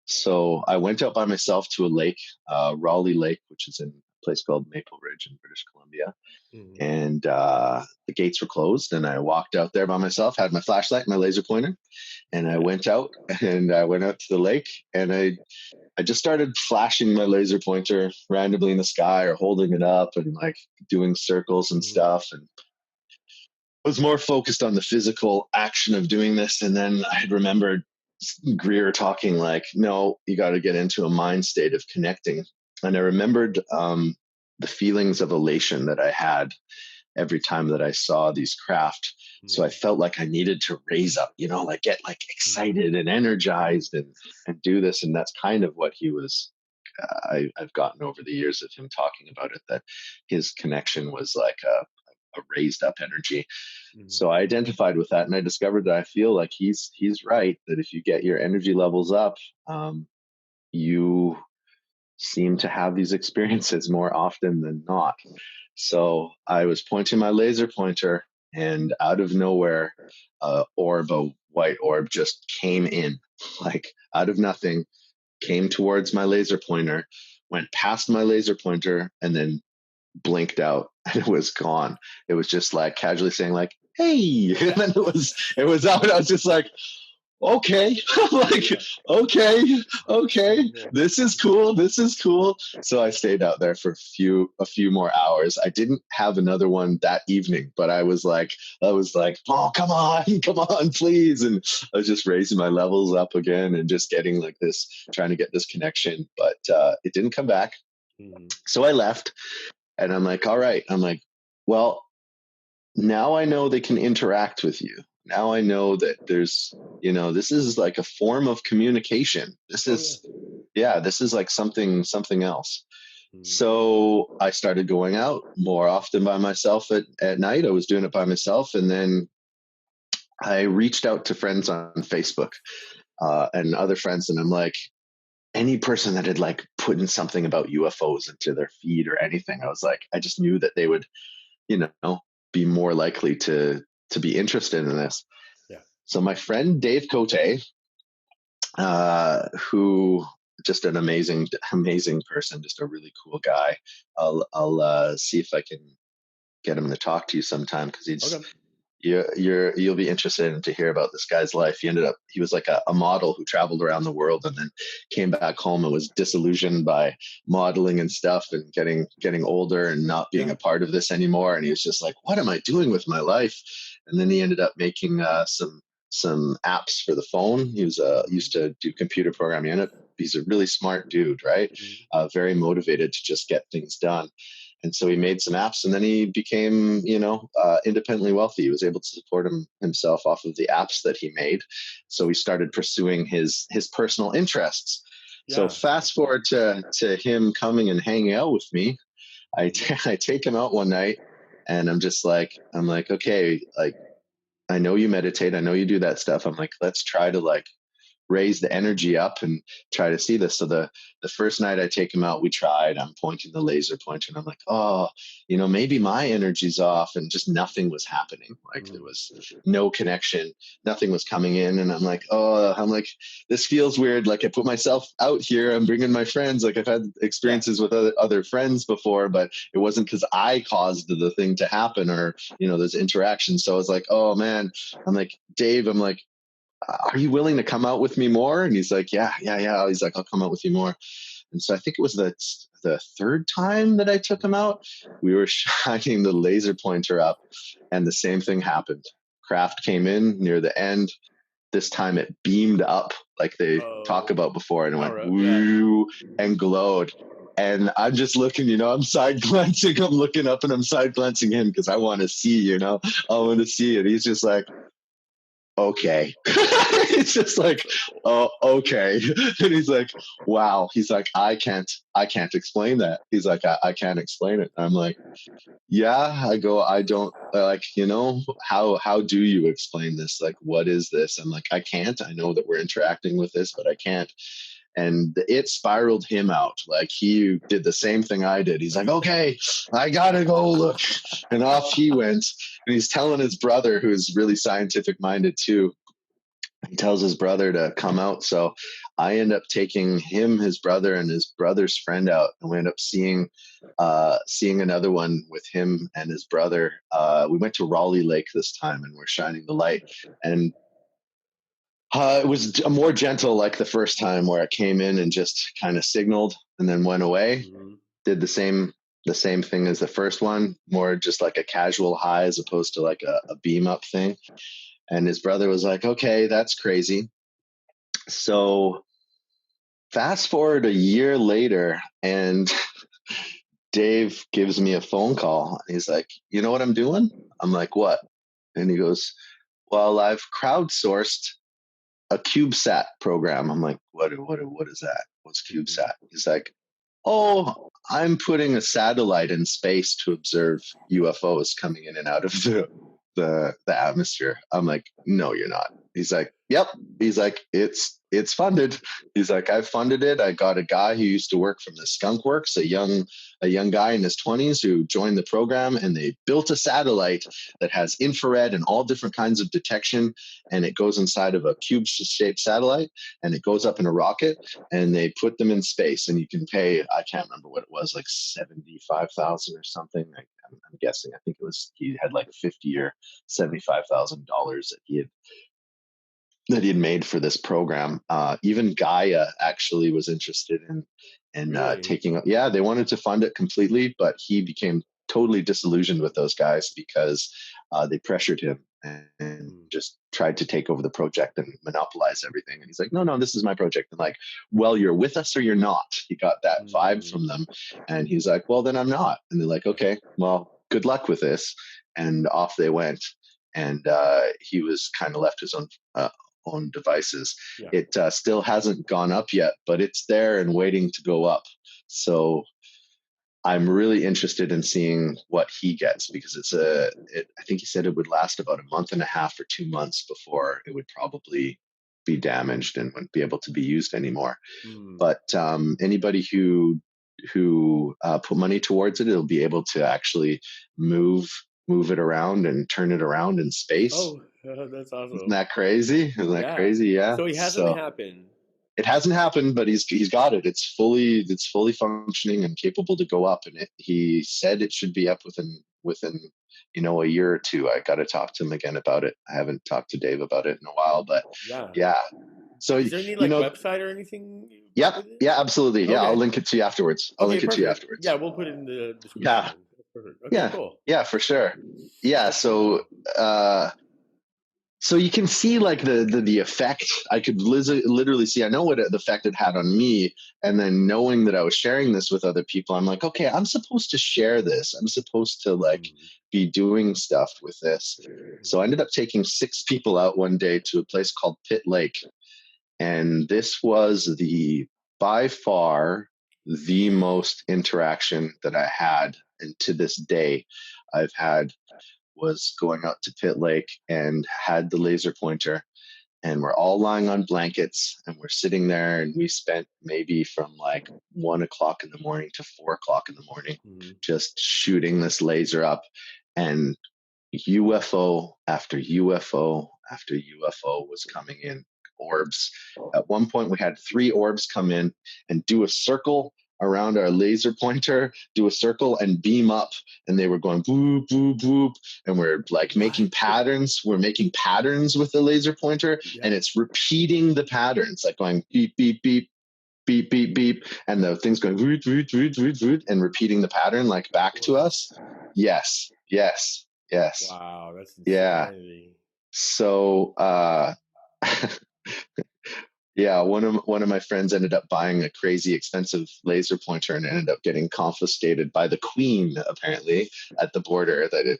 So I went out by myself to a lake, Raleigh Lake, which is in a place called Maple Ridge in British Columbia. Hmm. And the gates were closed. And I walked out there by myself, had my flashlight, my laser pointer, and I went out to the lake, and I just started flashing my laser pointer randomly in the sky or holding it up and like doing circles and Hmm. stuff. And was more focused on the physical action of doing this. And then I had remembered Greer talking like, no, you got to get into a mind state of connecting. And I remembered the feelings of elation that I had every time that I saw these craft. So I felt like I needed to raise up, like get like excited and energized and do this. And that's kind of what he was. I've gotten over the years of him talking about it, that his connection was like a raised up energy. So I identified with that, and I discovered that I feel like he's right, that if you get your energy levels up, you seem to have these experiences more often than not. So I was pointing my laser pointer, and out of nowhere, a white orb, just came in, like out of nothing, came towards my laser pointer, went past my laser pointer, and then blinked out, and it was gone. It was just like casually saying like, "Hey," and then it was out. And I was just like, okay, like, okay, this is cool. So I stayed out there for a few more hours. I didn't have another one that evening, but I was like, oh, come on, please. And I was just raising my levels up again and just getting like this, trying to get this connection, but it didn't come back. So I left, and I'm like, all right. I'm like, well, now I know they can interact with you. Now I know that there's, this is like a form of communication. This is like something else. So I started going out more often by myself at night. I was doing it by myself. And then I reached out to friends on Facebook and other friends, and I'm like, any person that had like put in something about UFOs into their feed or anything, I was like, I just knew that they would, you know, be more likely to be interested in this. Yeah. So my friend Dave Cote, who just an amazing person, just a really cool guy. I'll see if I can get him to talk to you sometime, because Okay. you'll be interested in to hear about this guy's life. He was like a model who traveled around the world and then came back home and was disillusioned by modeling and stuff, and getting older and not being Yeah. a part of this anymore. And he was just like, what am I doing with my life? And then he ended up making some apps for the phone. He was used to do computer programming. He's a really smart dude, right? Very motivated to just get things done. And so he made some apps, and then he became, independently wealthy. He was able to support himself off of the apps that he made. So he started pursuing his personal interests. So Yeah. fast forward to him coming and hanging out with me. I take him out one night, and I'm like, okay, like, I know you meditate, I know you do that stuff. I'm like, let's try to like raise the energy up and try to see this. So the first night I take him out, we tried. I'm pointing the laser pointer, and I'm like, oh, maybe my energy's off, and just nothing was happening. Like there was no connection, nothing was coming in, and I'm like, this feels weird. Like I put myself out here, I'm bringing my friends. Like I've had experiences with other friends before, but it wasn't because I caused the thing to happen, or those interactions. So I was like, oh man, I'm like, Dave, I'm like, are you willing to come out with me more? And he's like, yeah. He's like, I'll come out with you more. And so I think it was the third time that I took him out. We were shining the laser pointer up, and the same thing happened. Craft came in near the end. This time it beamed up like they talk about before, and it went woo and glowed. And I'm just looking, I'm side glancing. I'm looking up and I'm side glancing him because I want to see, I want to see it. He's just like, okay. It's just like, oh, okay. And he's like, wow. He's like, I can't explain that. He's like, I can't explain it. I'm like, yeah. I go, I don't like, how do you explain this? Like, what is this? I'm like, I can't. I know that we're interacting with this, but I can't. And it spiraled him out. Like he did the same thing I did. He's like, okay, I gotta go look. And off he went. And he's telling his brother, who's really scientific minded too. He tells his brother to come out. So I end up taking him, his brother, and his brother's friend out. And we end up seeing another one with him and his brother. We went to Raleigh Lake this time, and we're shining the light. And it was more gentle, like the first time, where it came in and just kind of signaled and then went away. Did the same thing as the first one, more just like a casual high as opposed to like a beam up thing. And his brother was like, okay, that's crazy. So fast forward a year later, and Dave gives me a phone call. He's like, you know what I'm doing? I'm like, what? And he goes, well, I've crowdsourced a CubeSat program. I'm like, what is that? What's CubeSat? He's like, oh, I'm putting a satellite in space to observe UFOs coming in and out of the atmosphere. I'm like, no, you're not. He's like, yep. He's like, it's funded. He's like, I've funded it. I got a guy who used to work from the Skunk Works, a young guy in his 20s who joined the program, and they built a satellite that has infrared and all different kinds of detection, and it goes inside of a cube-shaped satellite, and it goes up in a rocket, and they put them in space, and you can pay, I can't remember what it was, like 75,000 or something. I'm guessing. I think he had like $50,000 or $75,000 that he had made for this program. Even Gaia actually was interested in Really? taking up. Yeah, they wanted to fund it completely, but he became totally disillusioned with those guys because they pressured him and just tried to take over the project and monopolize everything. And he's like, no, this is my project. And like, well, you're with us or you're not. He got that vibe from them. And he's like, well, then I'm not. And they're like, okay, well, good luck with this. And off they went. And he was kind of left his own devices. Yeah. It still hasn't gone up yet, but it's there and waiting to go up. So I'm really interested in seeing what he gets, because I think he said it would last about a month and a half or 2 months before it would probably be damaged and wouldn't be able to be used anymore. Mm. But anybody who put money towards it, it'll be able to actually move it around and turn it around in space. Oh, that's Isn't awesome. that crazy? Isn't that Yeah. crazy? Yeah. So it hasn't So happened. it hasn't happened, but he's got it. It's fully functioning and capable to go up. And he said it should be up within a year or two. I got to talk to him again about it. I haven't talked to Dave about it in a while, but Yeah. yeah. So Is there any website or anything? Yep. Yeah, absolutely. Yeah, Okay. I'll link it to you afterwards. Perfect. Yeah, we'll put it in the description. Yeah. Perfect. Okay, cool. Yeah, for sure. Yeah. So you can see like the effect. I could literally see. I know what the effect it had on me, and then knowing that I was sharing this with other people, I'm like, okay, I'm supposed to share this. I'm supposed to be doing stuff with this. So I ended up taking 6 people out one day to a place called Pitt Lake, and this was by far the most interaction that I had, and to this day I've had, was going out to Pitt Lake and had the laser pointer, and we're all lying on blankets and we're sitting there, and we spent maybe from 1 o'clock in the morning to 4 o'clock in the morning just shooting this laser up, and UFO after UFO after UFO was coming in. Orbs. At one point, we had 3 orbs come in and do a circle around our laser pointer, do a circle and beam up, and they were going boop, boop, boop, and we're making patterns. We're making patterns with the laser pointer, and it's repeating the patterns, like going beep, beep, beep, beep, beep, beep, and the thing's going root, root, root, root, root, and repeating the pattern back to us. Yes. Wow, that's insanity. Yeah. So yeah, one of my friends ended up buying a crazy expensive laser pointer and ended up getting confiscated by the Queen, apparently, at the border, that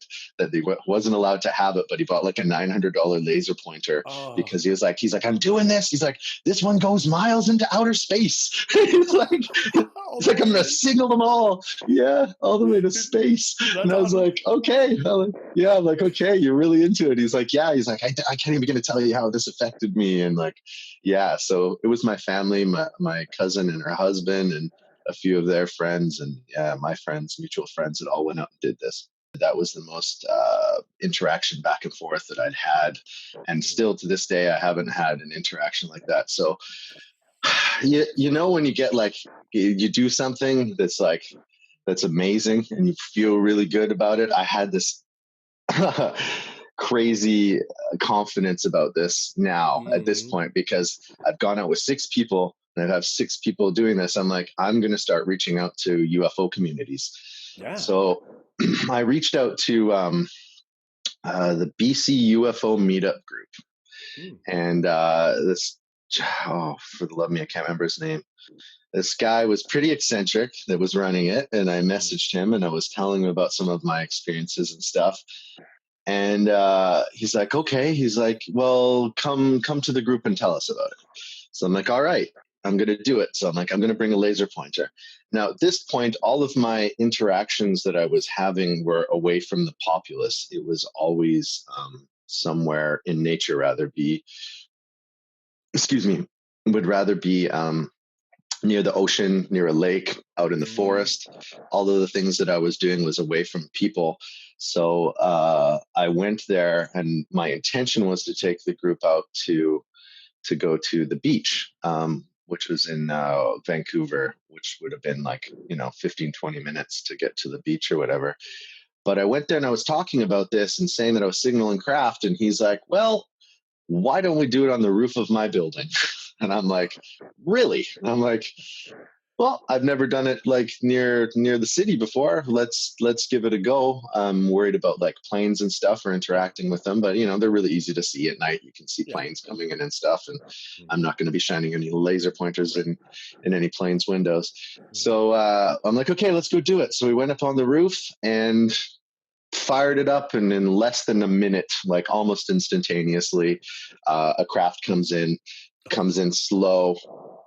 he wasn't allowed to have it, but he bought a $900 laser pointer because he's like, I'm doing this. He's like, this one goes miles into outer space. He's like, I'm gonna signal them all. Yeah, all the way to space. And I was like, okay. I'm like, okay, you're really into it. He's like, yeah. He's like, I can't even gonna tell you how this affected me. And yeah, so it was my family, my cousin and her husband and a few of their friends, and my friends, mutual friends, that all went out and did this. That was the most interaction back and forth that I'd had, and still to this day I haven't had an interaction like that. So when you get you do something that's amazing and you feel really good about it. I had this crazy confidence about this now at this point, because I've gone out with 6 people and I have 6 people doing this. I'm like, I'm going to start reaching out to UFO communities. Yeah. So I reached out to the BC UFO meetup group. And for the love of me, I can't remember his name. This guy was pretty eccentric that was running it. And I messaged him and I was telling him about some of my experiences and stuff. And he's like, okay. He's like, well, come to the group and tell us about it. So I'm like, all right, I'm going to do it. So I'm like, I'm going to bring a laser pointer. Now, at this point, all of my interactions that I was having were away from the populace. It was always somewhere in nature, would rather be near the ocean, near a lake, out in the forest. All of the things that I was doing was away from people. So I went there, and my intention was to take the group out to go to the beach, which was in Vancouver, which would have been 15, 20 minutes to get to the beach or whatever. But I went there and I was talking about this and saying that I was signaling craft, and he's like, well, why don't we do it on the roof of my building? And I'm like, really? And I'm like, well, I've never done it near the city before. Let's give it a go. I'm worried about planes and stuff, or interacting with them, but they're really easy to see at night. You can see planes coming in and stuff, and I'm not going to be shining any laser pointers in any planes' windows. So I'm like, okay, let's go do it. So we went up on the roof and fired it up, and in less than a minute, almost instantaneously, a craft comes in slow,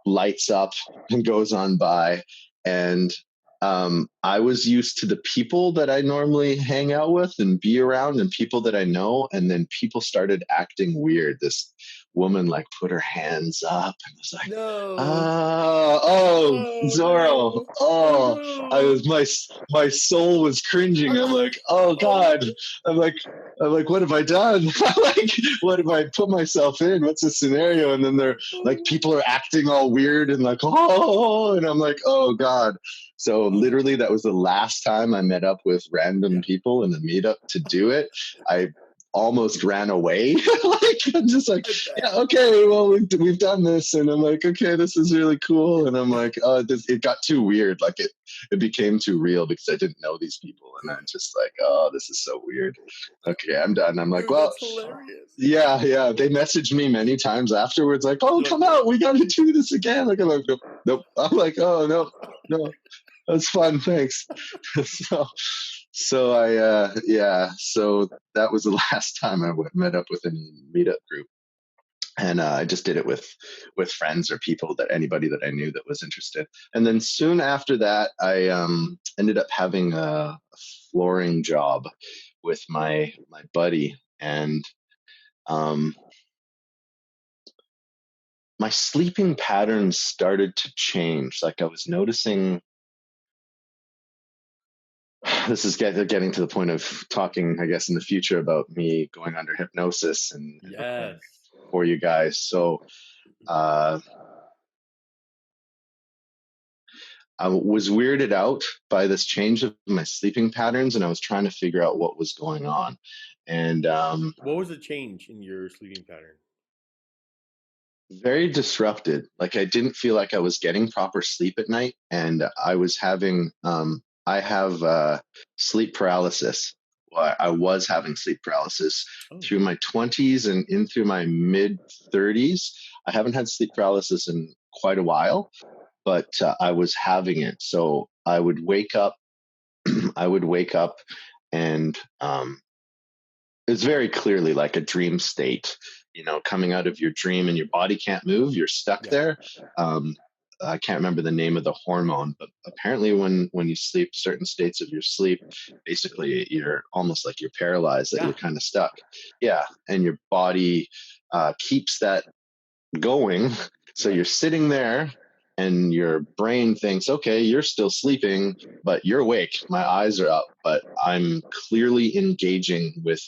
lights up, and goes on by. And I was used to the people that I normally hang out with and be around and people that I know. And then people started acting weird. This woman like put her hands up and was like, No. oh, Zorro. No. Oh, I No. was, my soul was cringing. I'm like, oh God. I'm like, what have I done? Like, what have I put myself in? What's the scenario? And then they're like, people are acting all weird and like, oh, and I'm like, oh God. So literally that was the last time I met up with random people in a meetup to do it. I almost ran away. Like, I'm just like, yeah, okay, well, we've done this. And I'm like, okay, this is really cool. And I'm like, oh, it got too weird. Like it became too real because I didn't know these people. And I'm just like, oh, this is so weird. Okay, I'm done. I'm like, Dude, well, that's hilarious. yeah. They messaged me many times afterwards, like, oh, come out. We got to do this again. Like, I'm like, nope. I'm like, oh, no. That's fun, thanks. so so that was the last time I met up with any meetup group, and I just did it with friends or people anybody that I knew that was interested. And then soon after that, I ended up having a flooring job with my buddy, and my sleeping patterns started to change. Like I was noticing. This is getting to the point of talking, I guess, in the future about me going under hypnosis and Yes. for you guys. So I was weirded out by this change of my sleeping patterns, and I was trying to figure out what was going on. And what was the change in your sleeping pattern? Very disrupted. Like I didn't feel like I was getting proper sleep at night, and I was having I have sleep paralysis. Well, I was having sleep paralysis through my 20s and in through my mid 30s. I haven't had sleep paralysis in quite a while, but I was having it. So I would wake up. I would wake up, and it's very clearly like a dream state. You know, coming out of your dream and your body can't move. You're stuck there. I can't remember the name of the hormone, but apparently when you sleep, certain states of your sleep, basically you're almost like you're paralyzed, that you're kind of stuck. Yeah. And your body keeps that going. So you're sitting there and your brain thinks, okay, you're still sleeping, but you're awake. My eyes are up, but I'm clearly engaging with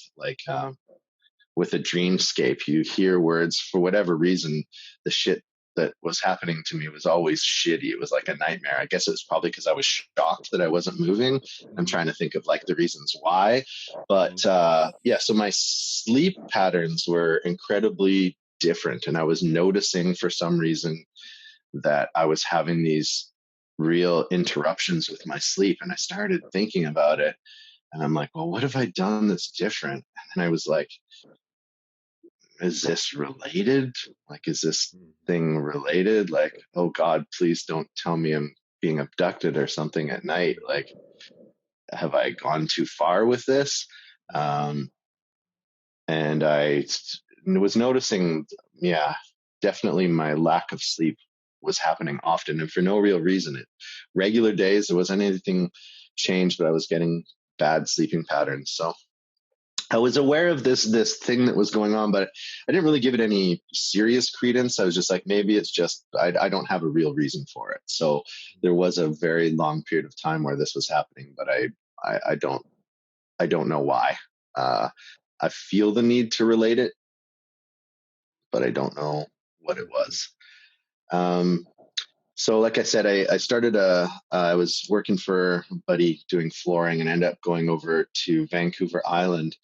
with a dreamscape. You hear words for whatever reason. The shit that was happening to me was always shitty. It was like a nightmare. I guess it was probably because I was shocked that I wasn't moving. I'm trying to think of like the reasons why. But so my sleep patterns were incredibly different. And I was noticing for some reason that I was having these real interruptions with my sleep. And I started thinking about it. And I'm like, well, what have I done that's different? And then I was like, is this related? Like, is this thing related? Like, oh God, please don't tell me I'm being abducted or something at night. Like, have I gone too far with this? And I was noticing, definitely my lack of sleep was happening often and for no real reason. Regular days, there wasn't anything changed, but I was getting bad sleeping patterns. So I was aware of this thing that was going on, but I didn't really give it any serious credence. I was just like, maybe it's just I don't have a real reason for it. So there was a very long period of time where this was happening, but I don't know why. I feel the need to relate it, but I don't know what it was. So like I said, I started I was working for a buddy doing flooring and ended up going over to Vancouver Island.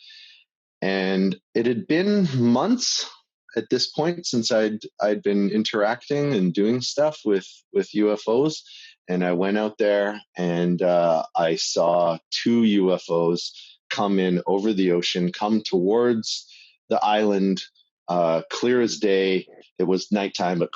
And it had been months at this point since I'd been interacting and doing stuff with UFOs. And I went out there and I saw 2 UFOs come in over the ocean, come towards the island, clear as day. It was nighttime, but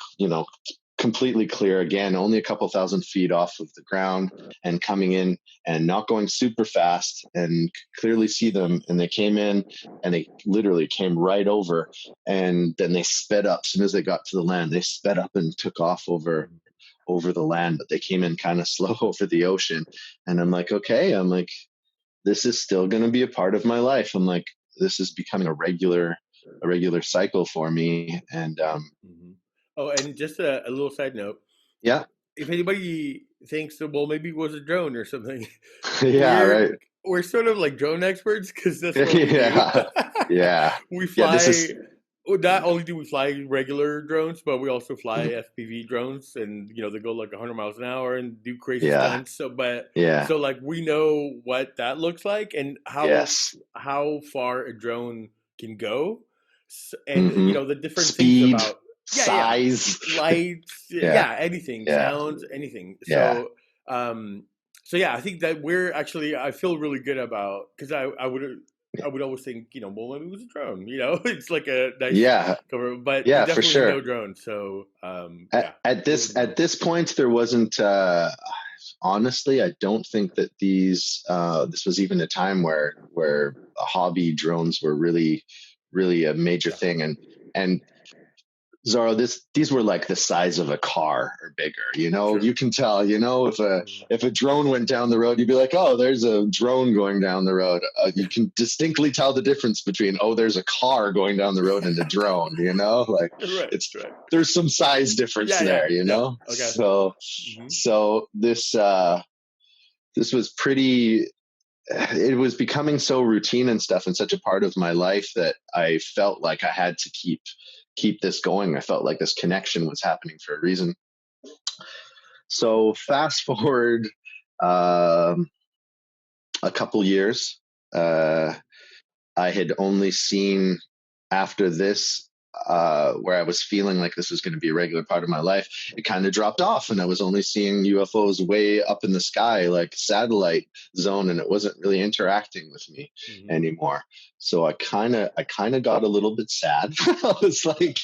completely clear again, only a couple thousand feet off of the ground, and coming in and not going super fast, and clearly see them. And they came in and they literally came right over, and then they sped up. As soon as they got to the land, they sped up and took off over over the land, but they came in kind of slow over the ocean. And I'm like, okay, I'm like, this is still going to be a part of my life. I'm like, this is becoming a regular cycle for me. And Oh, and just a little side note. yeah, If anybody thinks that, well, maybe it was a drone or something, yeah, we're right. we're sort of like drone experts because that's what we do. Yeah, yeah, We yeah. This fly. is Not only do we fly regular drones, but we also fly FPV drones, and they go like 100 miles an hour and do crazy yeah, stunts. yeah, So like we know what that looks like and yes. how far a drone can go, and Hmm. the different things Speed, about yeah, size. lights, Yeah, yeah, anything, yeah, sounds, anything. yeah. Um, so yeah, I think that I feel really good about because I would always think, well, maybe it was a drone. It's like a nice Yeah, cover, but yeah, for definitely no sure. drone. So At, yeah, at feels this good. at this point, there wasn't. Honestly, I don't think that this was even a time where hobby drones were really a major Yeah. thing. And Zorro, these were like the size of a car or bigger. Sure. You can tell. If a Mhm. if a drone went down the road, you'd be like, oh, there's a drone going down the road. You can distinctly tell the difference between, oh, there's a car going down the road and a drone. Like Right. it's Right. there's some size difference Yeah. Yeah. there. Yeah. Okay. So Hmm. so this was pretty. It was becoming so routine and stuff and such a part of my life that I felt like I had to keep this going. I felt like this connection was happening for a reason. So fast forward um, a couple years, uh, I had only seen after this, where I was feeling like this was going to be a regular part of my life, it kind of dropped off, and I was only seeing UFOs way up in the sky, like satellite zone, and it wasn't really interacting with me Hmm. anymore. So I kind of got a little bit sad. I was like,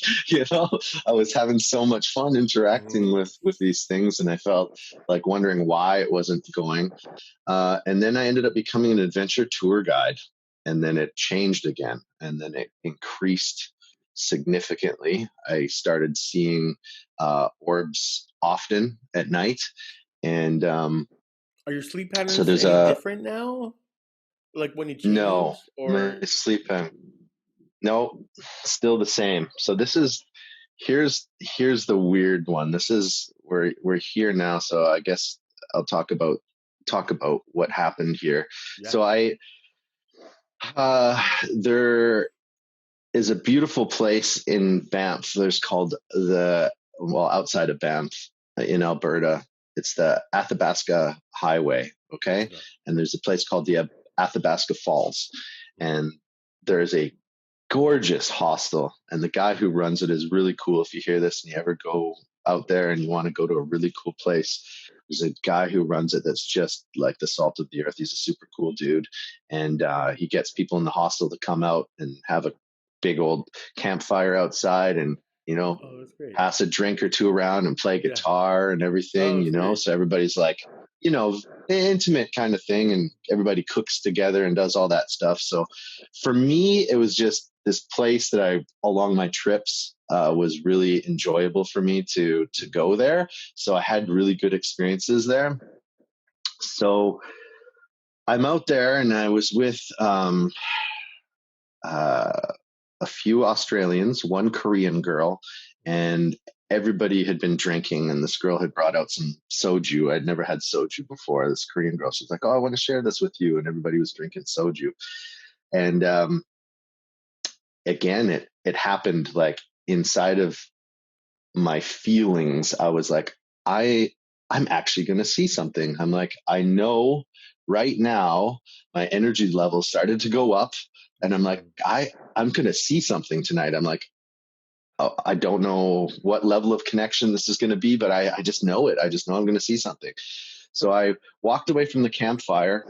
I was having so much fun interacting Hmm. with these things, and I felt like wondering why it wasn't going. And then I ended up becoming an adventure tour guide. And then it changed again. And then it increased significantly. I started seeing orbs often at night. And Are your sleep so patterns there's any a different now? Like when you no, change, or my sleep pattern. No, still the same. So here's the weird one. This is we're here now. So I guess I'll talk about what happened here. yeah. So there is a beautiful place in Banff. There's called outside of Banff in Alberta. It's the Athabasca Highway. Okay. Okay. And there's a place called the Athabasca Falls. Mhm. And there's a gorgeous hostel. And the guy who runs it is really cool. If you hear this and you ever go out there and you want to go to a really cool place, there's a guy who runs it that's just like the salt of the earth. He's a super cool dude. And he gets people in the hostel to come out and have a big old campfire outside and, Oh, that's great. pass a drink or two around and play Yeah. guitar and Oh, everything, that's great. so everybody's like, intimate kind of thing. And everybody cooks together and does all that stuff. So for me, it was just this place that along my trips, was really enjoyable for me to go there. So I had really good experiences there. So I'm out there and I was with, uh, a few Australians, one Korean girl, and everybody had been drinking. And this girl had brought out some soju. I'd never had soju before. This Korean girl, she was like, "Oh, I want to share this with you." And everybody was drinking soju. And again, it happened like inside of my feelings. I was like, I'm actually going to see something. I'm like, I know right now my energy level started to go up, and I'm like, Mhm. I'm going to see something tonight. I'm like, oh, I don't know what level of connection this is going to be, but I just know it. I just know I'm going to see something. So I walked away from the campfire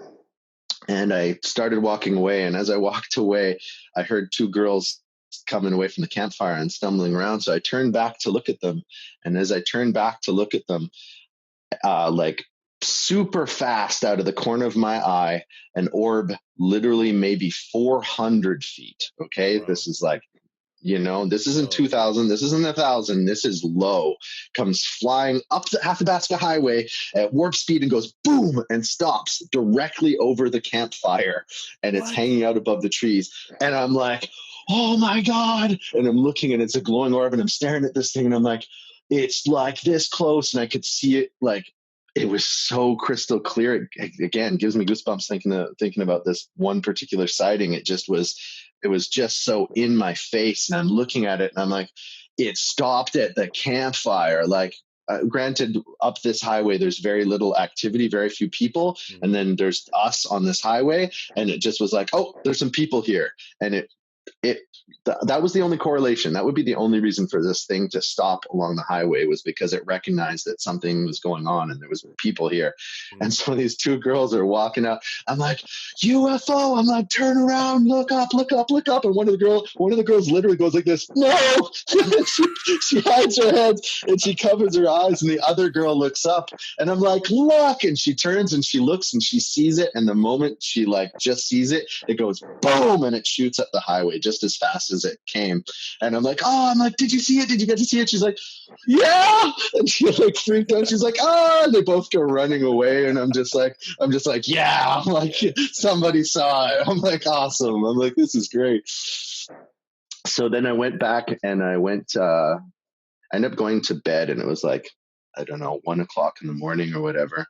and I started walking away. And as I walked away, I heard two girls coming away from the campfire and stumbling around. So I turned back to look at them. And as I turned back to look at them, like super fast out of the corner of my eye, an orb literally maybe 400 feet. Okay. Wow. This is like This isn't 2000, this isn't 1000, this is low. Comes flying up the Athabasca highway at warp speed and goes boom and stops directly over the campfire, and it's hanging out above the trees. And I'm like, oh my God. And I'm looking, and it's a glowing orb, and I'm staring at this thing, and I'm like, it's like this close, and I could see it. Like, it was so crystal clear. It again gives me goosebumps thinking about this one particular sighting. It was just so in my face, and I'm looking at it, and I'm like, it stopped at the campfire. Like, granted, up this highway, there's very little activity, very few people. And then there's us on this highway, and it just was like, oh, there's some people here. And that was the only correlation. That would be the only reason for this thing to stop along the highway, was because it recognized that something was going on and there was people here. And so these two girls are walking out. I'm like, UFO. I'm like, turn around, look up, look up, look up. And one of the girls literally goes like this, no. she hides her head and she covers her eyes, and the other girl looks up, and I'm like, look. And she turns and she looks and she sees it. And the moment she like just sees it, it goes boom, and it shoots up the highway just as fast as it came. And I'm like, did you see it? Did you get to see it? She's like, yeah. And she like freaked out. She's like, oh. And they both go running away. And I'm just like, yeah. I'm like, somebody saw it. I'm like, awesome. I'm like, this is great. So then I went back, and I ended up going to bed, and it was like, I don't know, 1 o'clock in the morning or whatever.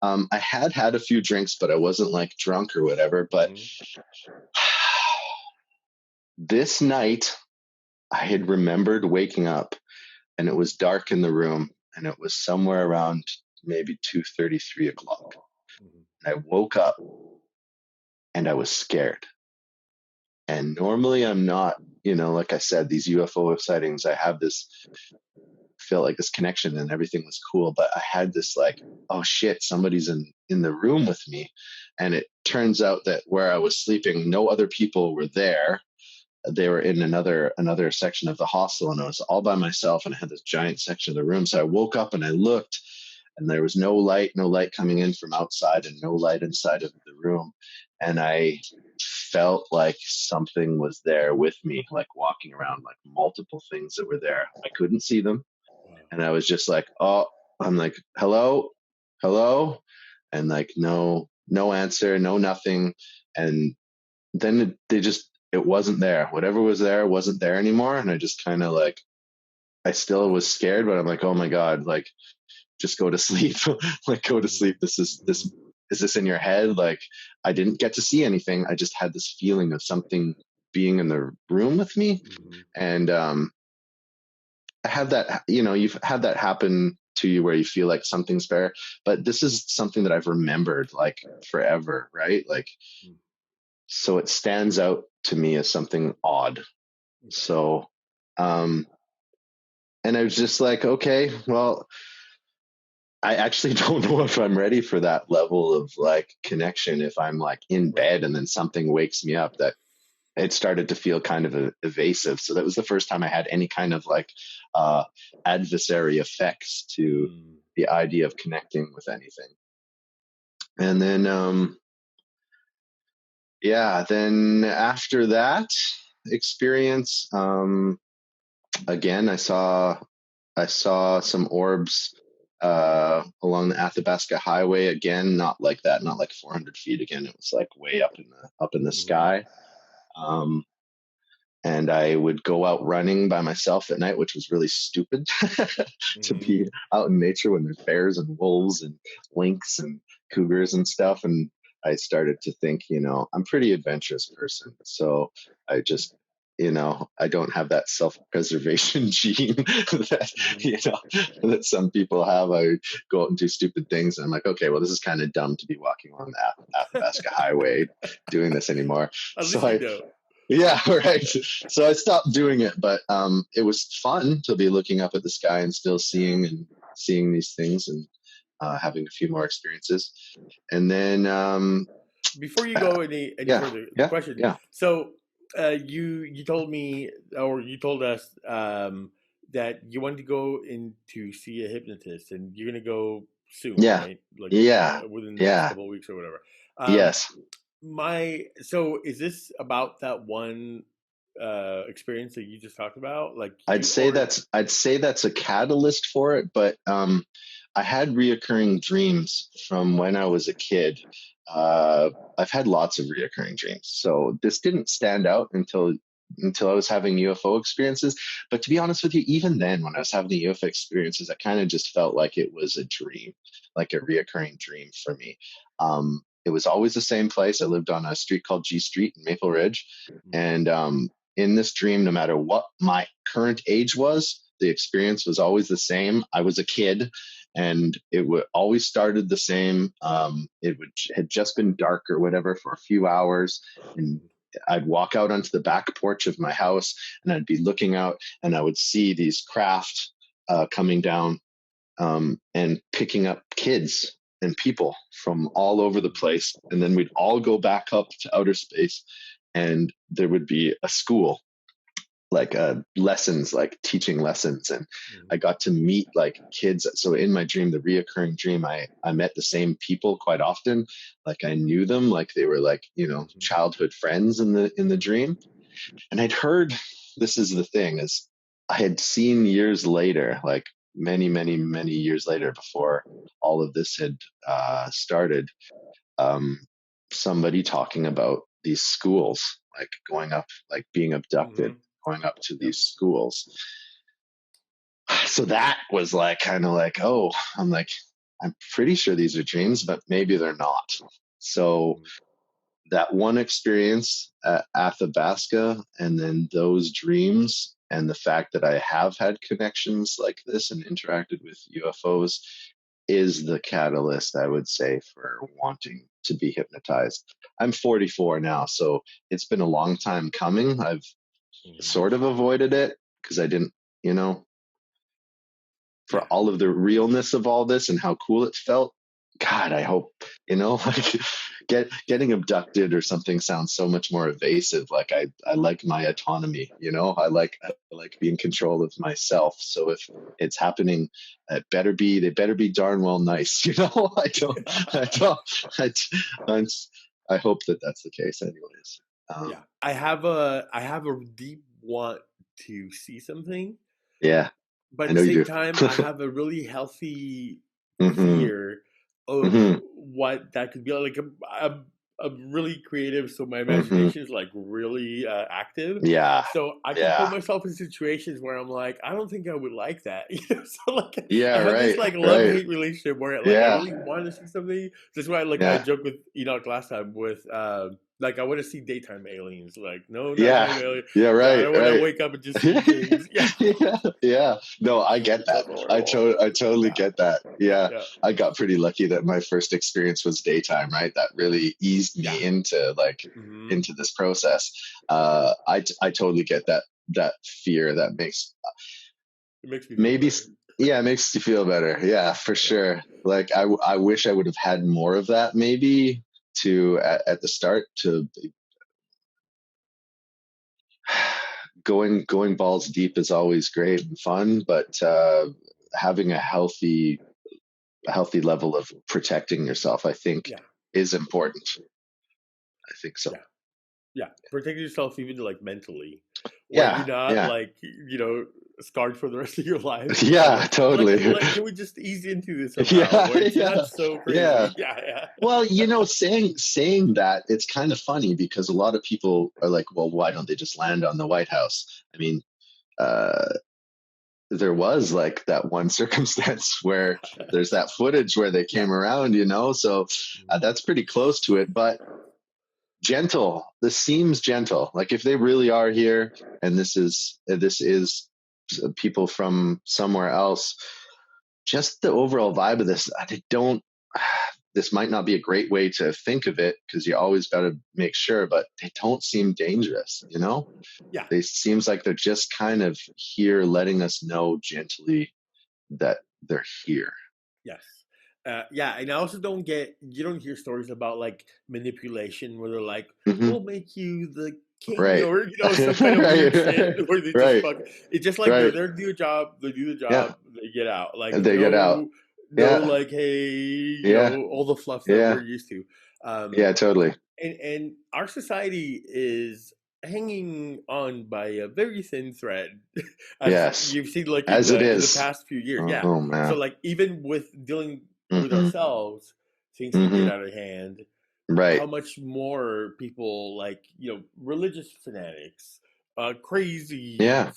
I had a few drinks, but I wasn't like drunk or whatever. But this night, I had remembered waking up, and it was dark in the room, and it was somewhere around maybe 2:30, 3 o'clock. And I woke up, and I was scared. And normally I'm not, like I said, these UFO sightings, I have feel like this connection, and everything was cool. But I had this like, oh shit, somebody's in the room with me. And it turns out that where I was sleeping, no other people were there. They were in another section of the hostel, and I was all by myself, and I had this giant section of the room. So I woke up and I looked, and there was no light coming in from outside, and no light inside of the room. And I felt like something was there with me, like walking around, like multiple things that were there. I couldn't see them. And I was just like, oh, I'm like, hello. And like, no answer, no nothing. And then it wasn't there. Whatever was there wasn't there anymore. And I just kind of like, I still was scared, but I'm like, oh my God, like, just go to sleep. Like, go to sleep. Is this in your head? Like, I didn't get to see anything. I just had this feeling of something being in the room with me. And I have that, you've had that happen to you where you feel like something's there, but this is something that I've remembered like forever, right? Like, so it stands out to me as something odd. So, and I was just like, okay, well, I actually don't know if I'm ready for that level of like connection. If I'm like in bed and then something wakes me up, that it started to feel kind of evasive. So that was the first time I had any kind of like adversary effects to the idea of connecting with anything. And then, then after that experience, again, I saw some orbs along the Athabasca highway. Again, not like that, not like 400 feet. Again, it was like way up in the sky. And I would go out running by myself at night, which was really stupid to be out in nature when there's bears and wolves and lynx and cougars and stuff. And I started to think, I'm a pretty adventurous person. So I just, I don't have that self-preservation gene that some people have. I go out and do stupid things, and I'm like, okay, well, this is kind of dumb to be walking on the Athabasca highway doing this anymore. Yeah, right. So I stopped doing it, but it was fun to be looking up at the sky and still seeing these things, and having a few more experiences. And then before you go any further, question. Yeah. So you told me, or you told us that you wanted to go in to see a hypnotist, and you're going to go soon, right? Like within the next couple of weeks or whatever. Yes. So is this about that one experience that you just talked about? Like I'd say that's a catalyst for it, but I had reoccurring dreams from when I was a kid. I've had lots of reoccurring dreams, so this didn't stand out until I was having UFO experiences. But to be honest with you, even then, when I was having the UFO experiences, I kind of just felt like it was a dream, like a reoccurring dream for me. It was always the same place. I lived on a street called G Street in Maple Ridge, and in this dream, no matter what my current age was, the experience was always the same. I was a kid, and it would always started the same. Had just been dark or whatever for a few hours, and I'd walk out onto the back porch of my house, and I'd be looking out, and I would see these craft coming down and picking up kids and people from all over the place, and then we'd all go back up to outer space, and there would be a school, like lessons, like teaching lessons, and I got to meet like kids. So in my dream, the reoccurring dream, I met the same people quite often. Like I knew them, like they were like, childhood friends in the dream. And I'd heard, this is the thing, is I had seen years later, like many, many, many years later, before all of this had started, somebody talking about these schools, like going up, like being abducted, going up to these schools. So that was like kind of like, oh, I'm pretty sure these are dreams, but maybe they're not. So that one experience at Athabasca, and then those dreams, and the fact that I have had connections like this and interacted with UFOs is the catalyst, I would say, for wanting to be hypnotized. I'm 44 now, so it's been a long time coming. I've sort of avoided it because I didn't, for all of the realness of all this and how cool it felt. God, I hope, like getting abducted or something sounds so much more evasive. Like I like my autonomy, I like being in control of myself. So if it's happening, they better be darn well nice. I hope that that's the case anyways. I have a deep want to see something. Yeah. But at the same time, I have a really healthy fear of what that could be. Like I'm really creative, so my imagination is like really active. Yeah. So I can put myself in situations where I'm like, I don't think I would like that. So like, I have this like love-hate relationship where like I really want to see something. This is why I joked with Enoch last time with like I want to see daytime aliens. Like no, nighttime aliens. Yeah, right. I don't want to wake up and just see things. Yeah. No, I get that. I totally get that. Yeah. I got pretty lucky that my first experience was daytime, right? That really eased me into into this process. I totally get that fear. That makes me it makes you feel better. Yeah, for sure. Like I wish I would have had more of that maybe at the start to going balls deep is always great and fun, but having a healthy level of protecting yourself, I think, is important. I think so. Yeah. Protect yourself even like mentally. Where you're not like, scarred for the rest of your life. Yeah, totally. Like, can we just ease into this somehow? It's not so crazy. Yeah. Well, saying that, it's kind of funny because a lot of people are like, well, why don't they just land on the White House? I mean, there was like that one circumstance where there's that footage where they came around, so that's pretty close to it, but gentle. This seems gentle. Like if they really are here and this is people from somewhere else, just the overall vibe of this, this might not be a great way to think of it because you always got to make sure, but they don't seem dangerous, Yeah. They seems like they're just kind of here letting us know gently that they're here. Yes. And I also you don't hear stories about like manipulation where they're like, we'll make you the king or, some kind of weird shit where they just it's just like they're there to do a job, they do the job, they get out. Like and they get out. Like, hey, all the fluff that we're used to. Totally. And our society is hanging on by a very thin thread, as Yes, you've seen, like as it in the is. past few years. Yeah. Oh So, man. like, even with dealing with Hmm. ourselves, things can get Hmm. out of hand. Right. How much more people, like, religious fanatics, crazy, Yeah.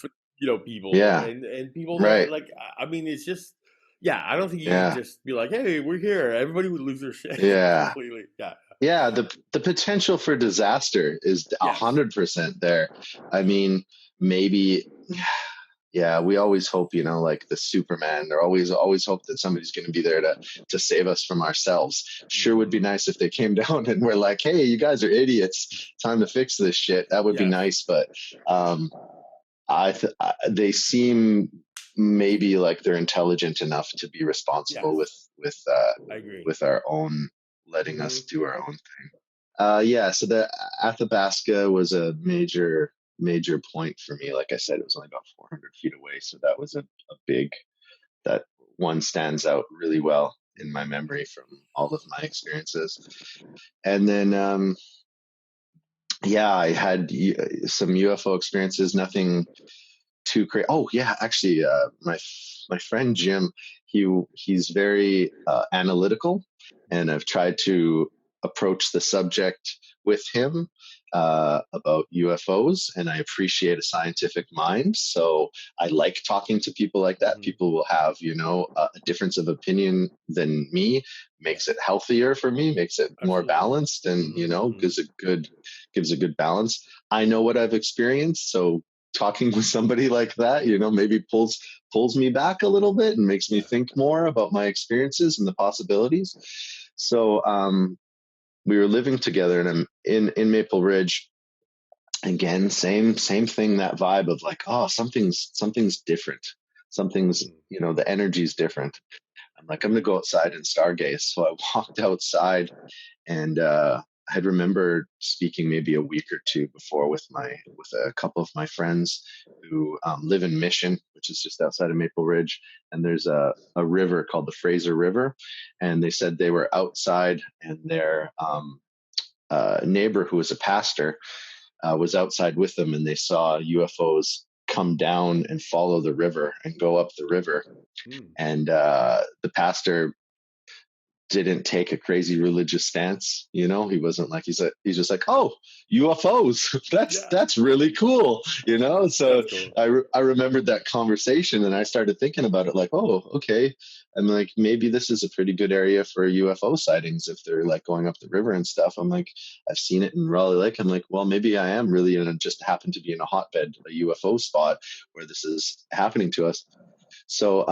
people, Yeah. and people that, Right. like, I mean, it's just, yeah, I don't think you Yeah. just be like, hey, we're here. Everybody would lose their shit Yeah. completely. Yeah. Yeah. The potential for disaster is Yes. 100% there. I mean, maybe. Yeah, we always hope, like the Superman, or always hope that somebody's going to be there to save us from ourselves. Sure would be Hmm. nice if they came down and we're like, hey, you guys are idiots. Time to fix this shit. That would be Yes. nice, but um, they seem maybe like they're intelligent enough to be responsible Yes. with I agree. with our own, letting Hmm. us do our own thing. Yeah, so the Athabasca was a major point for me. Like I said, it was only about 400 feet away, so that was a big, that one stands out really well in my memory from all of my experiences. And then yeah, I had some UFO experiences, nothing too crazy. Oh yeah, actually, my friend Jim, he's very analytical, and I've tried to approach the subject with him about UFOs, and I appreciate a scientific mind. So I like talking to people like that. Hmm. People will have, a difference of opinion than me. Makes it Yes. healthier for me. Makes it more Absolutely. balanced, and Hmm. Hmm. gives a good balance. I know what I've experienced, so talking with somebody like that, maybe pulls me back a little bit and makes me Yeah. think more about my experiences and the possibilities. So we were living together, and I'm in Maple Ridge again. Same thing. That vibe of like, oh, something's different. Something's, Hmm. the energy's different. I'm like, I'm gonna go outside and stargaze. So I walked outside, and I had remembered speaking maybe a week or two before with a couple of my friends who live in Mission, which is just outside of Maple Ridge, and there's a river called the Fraser River, and they said they were outside, and their neighbor, who was a pastor, was outside with them, and they saw UFOs come down and follow the river and go up the river, Hmm. and the pastor didn't take a crazy religious stance. He wasn't like, he's just like, oh, UFOs, that's Yeah. that's really cool. So That's cool. I remembered that conversation, and I started thinking about it like, oh, okay. I'm like, maybe this is a pretty good area for UFO sightings if they're like going up the river and stuff. I'm like, I've seen it in Raleigh Lake. I'm like, well, maybe I am really just happen to be in a hotbed, a UFO spot where this is happening to us. So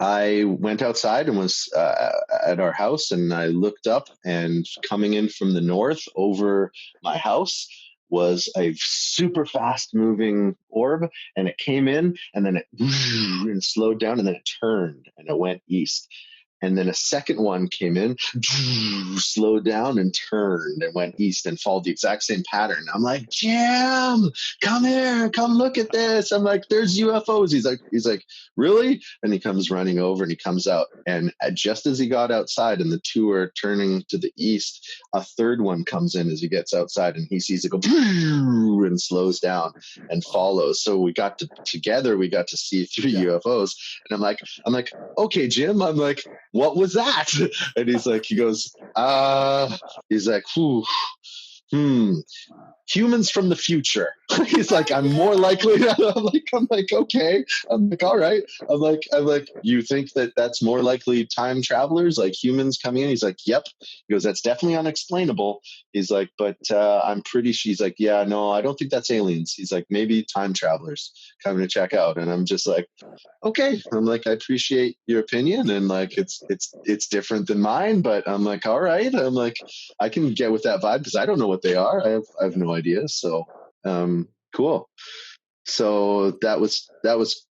I went outside and was at our house, and I looked up, and coming in from the north over my house was a super fast moving orb, and it came in, and then it and slowed down, and then it turned and it went east. And then a second one came in, slowed down and turned and went east and followed the exact same pattern. I'm like, Jim, come here, come look at this. I'm like, there's UFOs. He's like, really? And he comes running over, and he comes out. And just as he got outside and the two are turning to the east, a third one comes in as he gets outside, and he sees it go and slows down and Oh, follows. So together we got to see three yeah. UFOs. And I'm like, okay, Jim. I'm like, what was that? And he goes, he's like, hmm, humans from the future. He's like, Heck I'm more yeah. likely. I'm like, okay. I'm like, all right. I'm like, you think that's more likely time travelers, like humans coming in? He's like, yep. He goes, that's definitely unexplainable. He's like, but I'm pretty. She's like, yeah, no, I don't think that's aliens. He's like, maybe time travelers coming to check out. And I'm just like, okay. I'm like, I appreciate your opinion, and like it's different than mine, but I'm like, all right. I'm like, I can get with that vibe because I don't know what they are. I have Yeah. no idea. So cool. So that was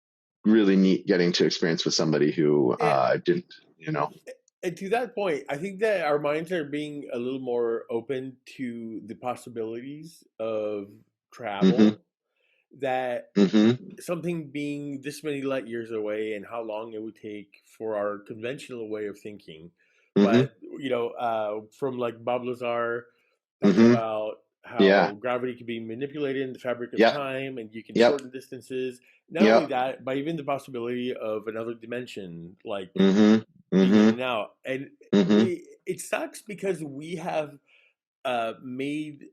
really neat, getting to experience with somebody who And, didn't, you know. and to that point, I think that our minds are being a little more open to the possibilities of Mm-hmm. travel, that Mm-hmm. something being this many light years away and how long it would take for our conventional way of thinking. Mm-hmm. But, from like Bob Lazar talking Mm-hmm. about Yeah. how gravity can be manipulated in the fabric of Yep. time, and you can Yep. shorten distances. Not only Yep. that, but even the possibility of another dimension, like Mm-hmm. being in Mm-hmm. and out. And Mm-hmm. it sucks because we have made,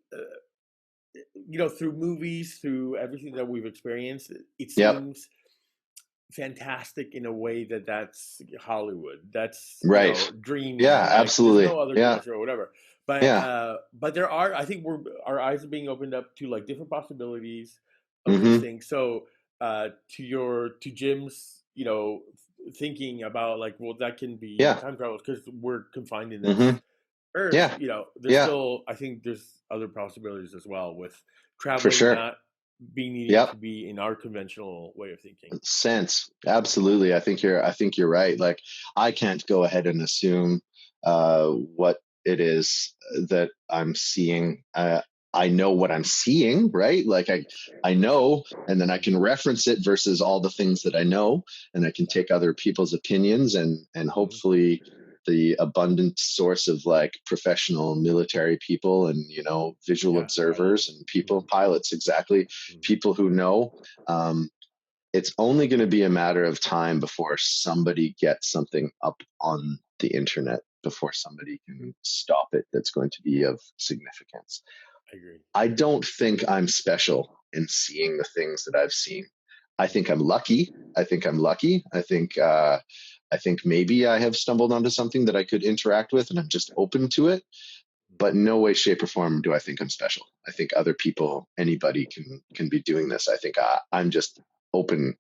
through movies, through everything that we've experienced, it Yep. seems fantastic in a way that's Hollywood. That's Right. dreamy, Yeah, and like there's absolutely. no other Yeah. dimension or whatever. Yeah. But there are. I think our eyes are being opened up to like different possibilities of these Mm-hmm. things. So to Jim's thinking about like, well, that can be Yeah. time travel because we're confined in Mm-hmm. this Earth. Yeah. There's Yeah. still, I think there's other possibilities as well with For traveling sure. not being needing to Yep. be in our conventional way of thinking. Sense. Absolutely. I think you're right. Like, I can't go ahead and assume what it is that I'm seeing. I know what I'm seeing, right? Like, I know, and then I can reference it versus all the things that I know, and I can take other people's opinions and Mhm. hopefully the abundant source of like professional military people and visual Yeah, observers pilots. and people, Mhm. pilots, exactly, Mhm. people who know. Um, it's only going to be a matter of time before somebody gets something up on the internet, before somebody can stop it that's going to be of significance. I agree. I don't think I'm special in seeing the things that I've seen. I think I'm lucky. I think maybe I have stumbled onto something that I could interact with and I'm just open to it. But no way, shape, or form do I think I'm special. I think other people, anybody can be doing this. I think I'm just open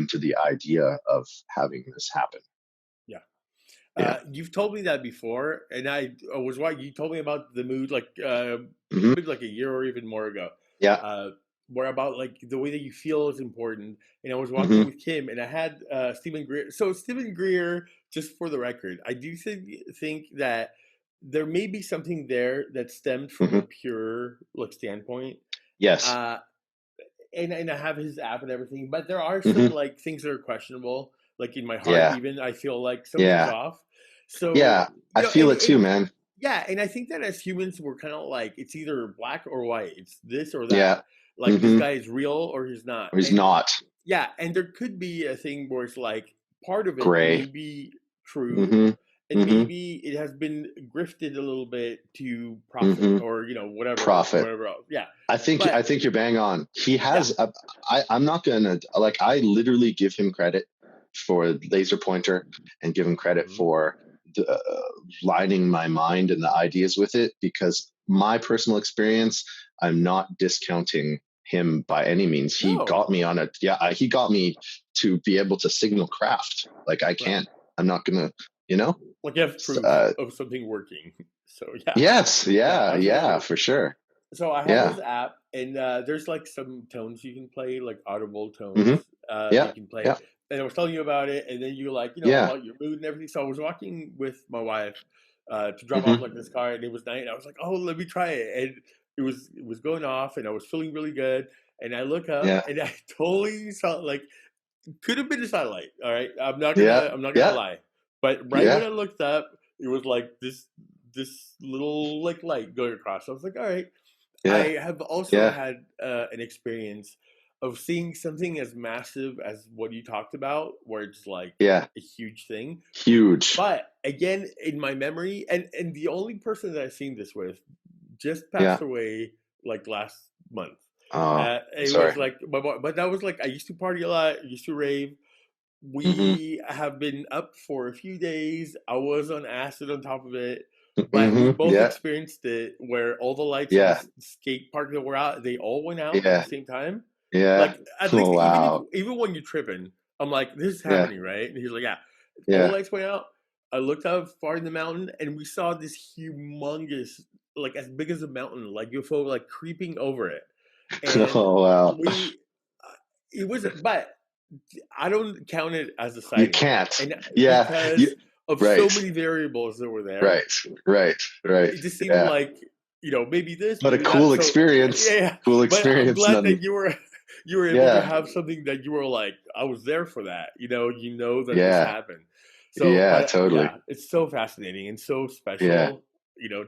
to the idea of having this happen. Yeah. Yeah. You've told me that before, and I was right. You told me about the mood like Hmm. maybe like a year or even more ago, Yeah. uh, where about like the way that you feel is important. And I was walking Hmm. with Kim, and I had Stephen Greer. So Stephen Greer, just for the record, I do think that there may be something there that stemmed from a Hmm. pure like standpoint. Yes. Uh, and I have his app and everything, but there are some Hmm. like things that are questionable. Like in my heart, Yeah. even I feel like something's Yeah. off. So Yeah. I feel it too, and man. yeah, and I think that as humans, we're kind of like it's either black or white. It's this or that. Yeah. Like this Hmm. guy is real or he's not. Or he's And not. yeah, and there could be a thing where it's like part of it may Gray. be true, Hmm. and Hmm. maybe it has been grifted a little bit to profit Hmm. or Profit. whatever else. Yeah, I think but you're bang on. He yeah. has. I'm not gonna like. I literally give him credit for laser pointer and give him credit Mhm. for lining my mind and the ideas with it because my personal experience. I'm not discounting him by any means. He No, got me on a he got me to be able to signal craft. Like I right. can't. I'm not gonna. You know. Like you have proof Uh, of something working. So yeah, yes. yeah, Yeah. Yeah. absolutely. For sure. So I have Yeah. his app, and there's like some tones you can play, like audible Hmm. tones that Yeah. you can play. Yeah. And I was telling you about it, and then you were like, Yeah. about your mood and everything. So I was walking with my wife to drop off Hmm. like this car, and it was night. And I was like, oh, let me try it, and it was going off, and I was feeling really good. And I look up, Yeah. and I totally saw like could have been a satellite. All right, Yeah. I'm not gonna Yeah. lie, but right when Yeah. I looked up, it was like this little like light going across. I was like, all right. Yeah. I have also Yeah. had an experience of seeing something as massive as what you talked about, where it's like Yeah. a huge thing. Huge. But again, in my memory, and the only person that I've seen this with just Yeah. passed away like last month. Oh, I'm It was sorry. like, but that was like I used to party a lot, I used to rave. Hmm. We have been up for a few days. I was on acid on top of it, but we Hmm. both Yeah. experienced it where all the lights in the Yeah. skate park that were out, they all went out at the Yeah. same time. Yeah. Like at least Oh, wow. even when you're tripping, I'm like, this is Yeah. happening, right? And he's like, yeah. All the Yeah. lights went out. I looked up far in the mountain and we saw this humongous, like as big as a mountain, like UFO like creeping over it. And Oh, wow. we it was but I don't count it as a You sighting, can't. and Yeah. You, because of so right. many variables that were there, Right. Right. Right. it just seemed Yeah. like maybe this, But a maybe that. cool So experience. yeah, Cool but I'm experience. glad None. that you were able to Yeah. have something that you were like, I was there for that. That this Yeah. happened. So, Yeah. but Totally. yeah, it's so fascinating and so Yeah. special.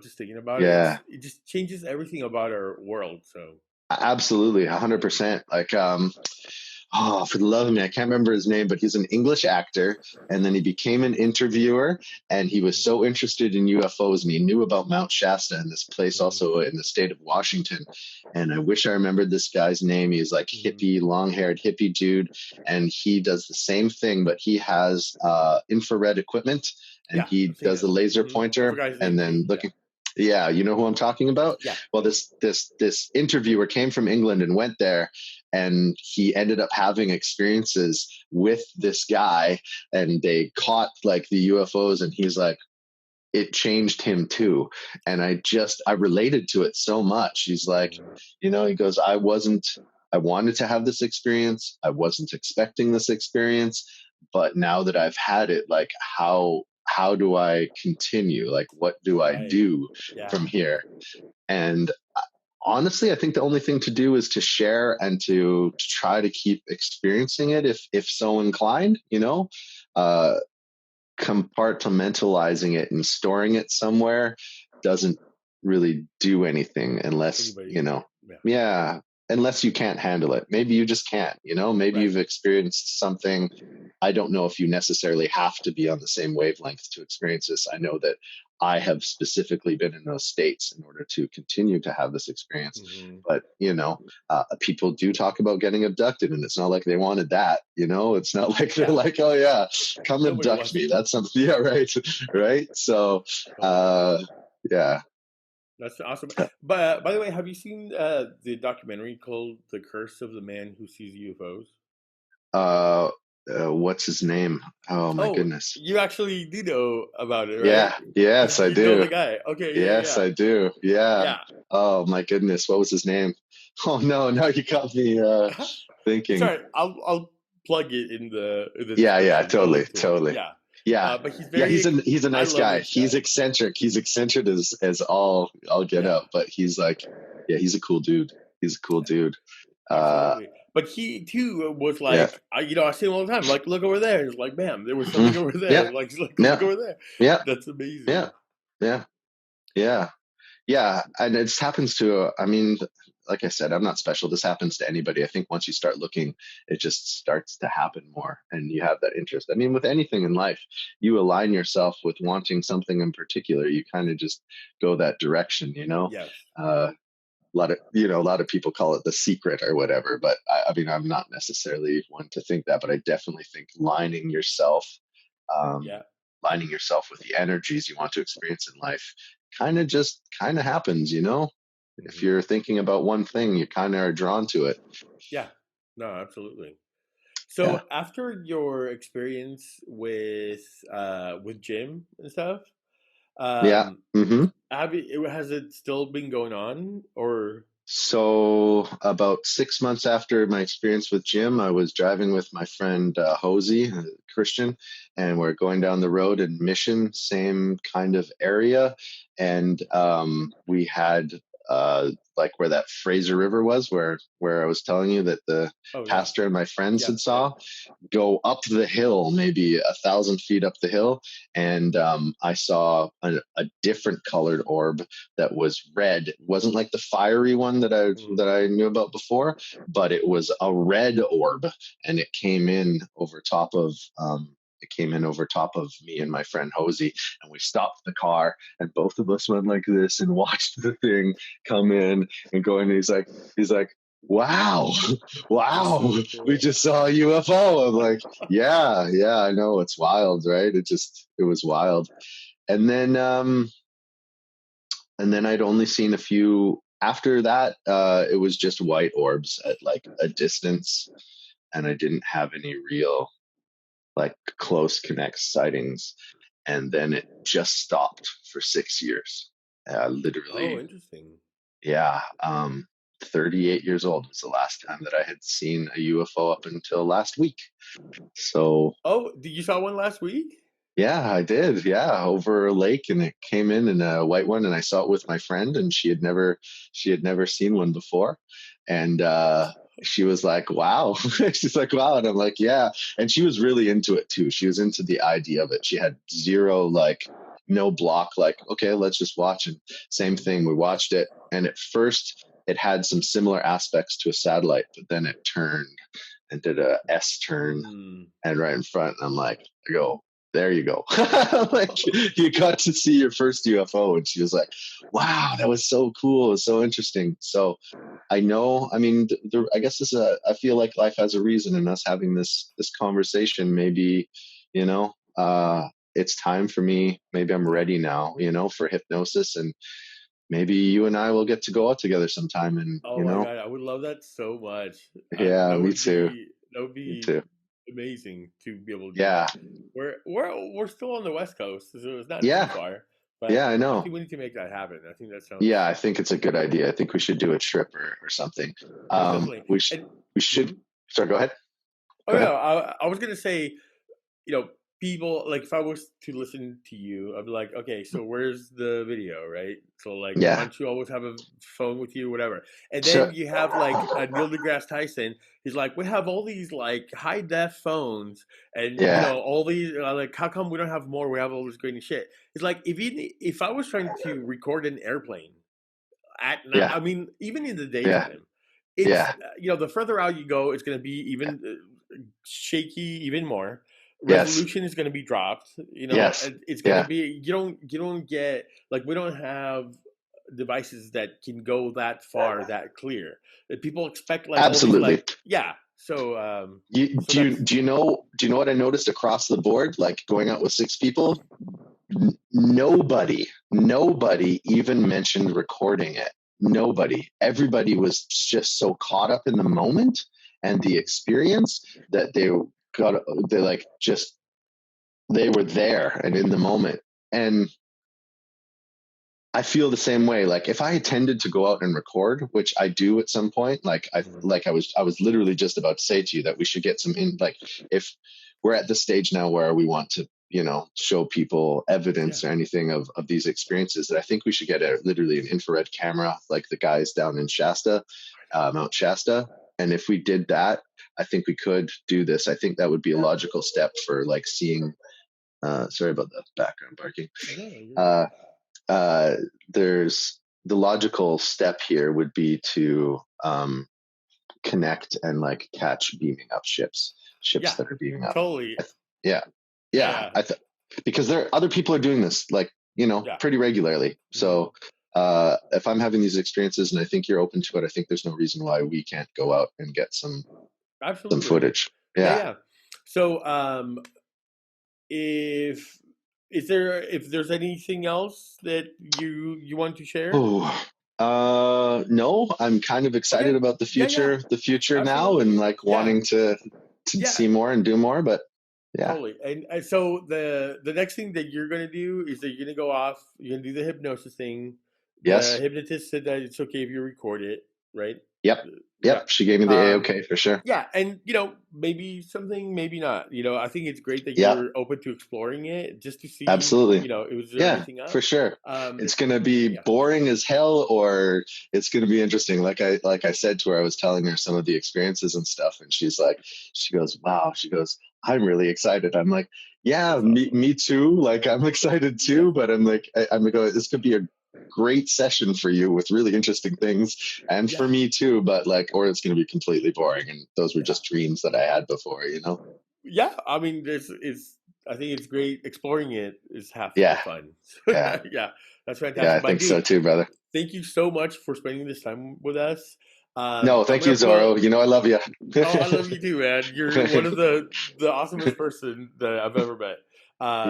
just thinking about it, Yeah. it just changes everything about our world. So Absolutely, 100%. Like, oh, for the love of me, I can't remember his name, but he's an English actor, and then he became an interviewer, and he was so interested in UFOs, and he knew about Mount Shasta and this place also in the state of Washington. And I wish I remembered this guy's name. He's like hippie, long-haired hippie dude, and he does the same thing, but he has infrared equipment, and yeah, he I've seen does the him. laser I pointer, forgot his and name too. then looking. Yeah, you know who I'm talking about? Yeah. Well, this interviewer came from England and went there, and he ended up having experiences with this guy, and they caught like the UFOs, and he's like, it changed him too. And I related to it so much. He's like, he goes, I wanted to have this experience. I wasn't expecting this experience, but now that I've had it, like how do I continue? Like, what do I Right. do Yeah. from here? And honestly, I think the only thing to do is to share and to try to keep experiencing it if so inclined, uh, compartmentalizing it and storing it somewhere doesn't really do anything unless, Anybody? Yeah. yeah, unless you can't handle it. Maybe you just can't, maybe Right. you've experienced something. I don't know if you necessarily have to be on the same wavelength to experience this. I know that I have specifically been in those states in order to continue to have this experience. But, people do talk about getting abducted, and it's not like they wanted that, it's not like they're like, oh yeah, come Nobody abduct wants me. to. That's something. Yeah, right. Right. So, yeah. That's awesome. But by the way, have you seen the documentary called "The Curse of the Man Who Sees UFOs"? What's his name? Oh my Oh, goodness. you actually do know about it, right? Yeah. Yes, I You know the do. guy. Okay, Yes, I do. Yeah. yeah. Oh my goodness. What was his name? Oh no, now you got me thinking. Sorry, I'll plug it in the Yeah, yeah, description. The totally, link to it. totally. Yeah. Yeah. But he's Yeah, very. he's a I nice love guy. this guy. He's eccentric. He's eccentric as all get Yeah. up, but he's like, yeah, he's a cool dude. He's a cool dude. Absolutely. But he too was Yeah. like, I see him all the time. Like, look over there. It's like, bam, there was something Mhm. over there. Yeah. Like, look Yeah. over there. Yeah. That's amazing. Yeah. Yeah. Yeah. Yeah, and it happens to, I mean, like I said, I'm not special. This happens to anybody. I think once you start looking, it just starts to happen more and you have that interest. I mean, with anything in life, you align yourself with wanting something in particular. You kind of just go that direction, Yes. A lot of people call it the secret or whatever, but I mean, I'm not necessarily one to think that, but I definitely think um, Yeah. lining yourself with the energies you want to experience in life kind of happens, if you're thinking about one thing, you kind of are drawn to it. Yeah. No, absolutely. Yeah. So after your experience with Jim and stuff, Yeah. um, has it still been going on or? So about 6 months after my experience with Jim, I was driving with my friend Hosey, Christian, and we're going down the road in Mission, same kind of area, and we had like where that Fraser River was, where I was telling you that the Oh yeah. pastor and my friends Yeah. had saw, go up the hill, maybe 1,000 feet up the hill, and I saw a different colored orb that was red. It wasn't like the fiery one that I knew about before, but it was a red orb, and it came in over top of me and my friend Hosey, and we stopped the car, and both of us went like this and watched the thing come in and go in. And he's like, wow, wow, So cool. we just saw a UFO. I'm like, yeah, I know, it's wild, right? It was wild. And then I'd only seen a few after that. It was just white orbs at like a distance, and I didn't have any real like close connect sightings. And then it just stopped for 6 years. Literally, Oh, interesting. yeah. 38 years old was the last time that I had seen a UFO up until last week. So, Oh, did you saw one last week? yeah, I did. Yeah, over a lake, and it came in a white one, and I saw it with my friend, and she had never seen one before, and she was like, "Wow," she's like, "Wow," and I'm like, "Yeah," and she was really into it too. She was into the idea of it. She had zero like no block, like, okay, let's just watch. And same thing, we watched it. And at first it had some similar aspects to a satellite, but then it turned and did a S turn and right in front. And I'm like, I go, there you go. Like, you got to see your first UFO. And she was like, wow, that was so cool. It was so interesting. So I know, I mean, I guess I feel like life has a reason, and us having this conversation, maybe, you know, it's time for me. Maybe I'm ready now, you know, for hypnosis, and maybe you and I will get to go out together sometime. And, Oh you my know, God, I would love that so much. yeah, me too. That would Me be too. amazing to be able to do Yeah. that. We're still on the West Coast, so it's not too Yeah. far. But Yeah, I I know. think we need to make that happen. I think that sounds Yeah, I think it's a good idea. I think we should do a trip or something. definitely. We And should. Sorry, go ahead. oh Go yeah, ahead. I was gonna say, you know, people like if I was to listen to you, I'd be like, okay, so where's the video, right? So like, why Yeah. don't you always have a phone with you, whatever? And So then you have like Neil deGrasse Tyson. He's like, we have all these like high def phones, and you yeah, know all these like, how come we don't have more? We have all this great shit. It's like if I was trying to record an airplane at night, yeah, I mean, even in the yeah, daytime, it's yeah, you know the further out you go, it's going to be even shaky, even more. yes, Resolution is going to be dropped. You know, yes, it's going to yeah, be you don't get like we don't have devices that can go that far that clear. People expect like all these absolutely. like yeah. So that's Do you know what I noticed across the board? Like, going out with 6 people, nobody even mentioned recording it. Nobody. Everybody was just so caught up in the moment and the experience that they like just they were there and in the moment. And I feel the same way. Like, if I intended to go out and record, which I do at some point, I was literally just about to say to you that we should get some in, like, if we're at the stage now where we want to, you know, show people yeah. evidence or anything of these experiences, that I think we should get literally an infrared camera, like the guys down in Shasta, Mount Shasta. And if we did that, I think we could do this. I think that would be a logical step for like seeing, sorry about the background barking. There's the logical step here would be to connect and like catch beaming up ships Yeah, that are beaming up. totally. Yeah, yeah. Yeah, Because other people are doing this, like, you know, yeah. pretty regularly. So if I'm having these experiences and I think you're open to it, I think there's no reason why we can't go out and get some Absolutely. footage. Yeah, Yeah. yeah. So, if if there's anything else that you want to share? No, I'm kind of excited Okay. about the Yeah, yeah. future now, and Absolutely. like Yeah. wanting to Yeah. see more and do more. But yeah, Totally. And so the next thing that you're gonna do is that you're gonna go off. You're gonna do the hypnosis thing. The yes, hypnotist said that it's okay if you record it, right? yep, Yeah. yep. She gave me the A-OK for sure. Yeah, and you know, maybe something, maybe not. You know, I think it's great that Yeah, you're open to exploring it just to see. You absolutely. know, is there Yeah, anything for up? sure. It's gonna be Yeah. boring as hell, or it's gonna be interesting. Like I said to her, I was telling her some of the experiences and stuff, and she goes, wow. She goes, I'm really excited. I'm like, yeah, That's awesome. me too. Like, I'm excited Yeah. too, but I'm like, I'm going, this could be a great session for you with really interesting things, and for Yeah. me too. But like, or it's gonna be completely boring, and those were Yeah. just dreams that I had before, you know. Yeah. I mean, I think it's great. Exploring it is half the Yeah, fun. yeah, Yeah, that's yeah. I fantastic. But think so dude, too, brother. thank you so much for spending this time with us. No, I'm thank you, gonna put. Zorro. You know I love you. Oh, I love you too, man. You're one of the awesomest person that I've ever met.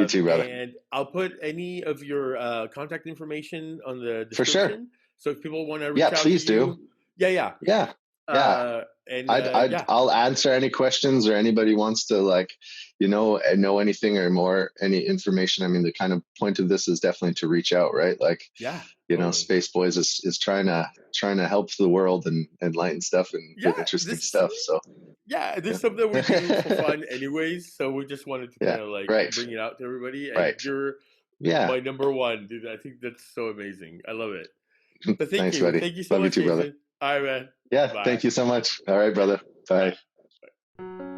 You too, brother. And I'll put any of your contact information on the For sure. description. So if people want to reach Yeah, out please to you, do. yeah, yeah, Yeah, yeah. and yeah, I'll answer any questions, or anybody wants to, like, you know anything or more any information. I mean, the kind of point of this is definitely to reach out, right? Like, yeah, you know, totally. Spaceboys is trying to help the world and enlighten stuff and with Yeah, interesting stuff. So yeah, this yeah. is something that we do for fun, anyways. So we just wanted to Yeah, kind of like right, bring it out to everybody. And right. you're Yeah. my number one, dude. I think that's so amazing. I love it. But Thanks, buddy. thank you so Love you much, too, brother. Jason. All right, man. Yeah, Bye. thank you so much. All right, brother. Bye. Bye.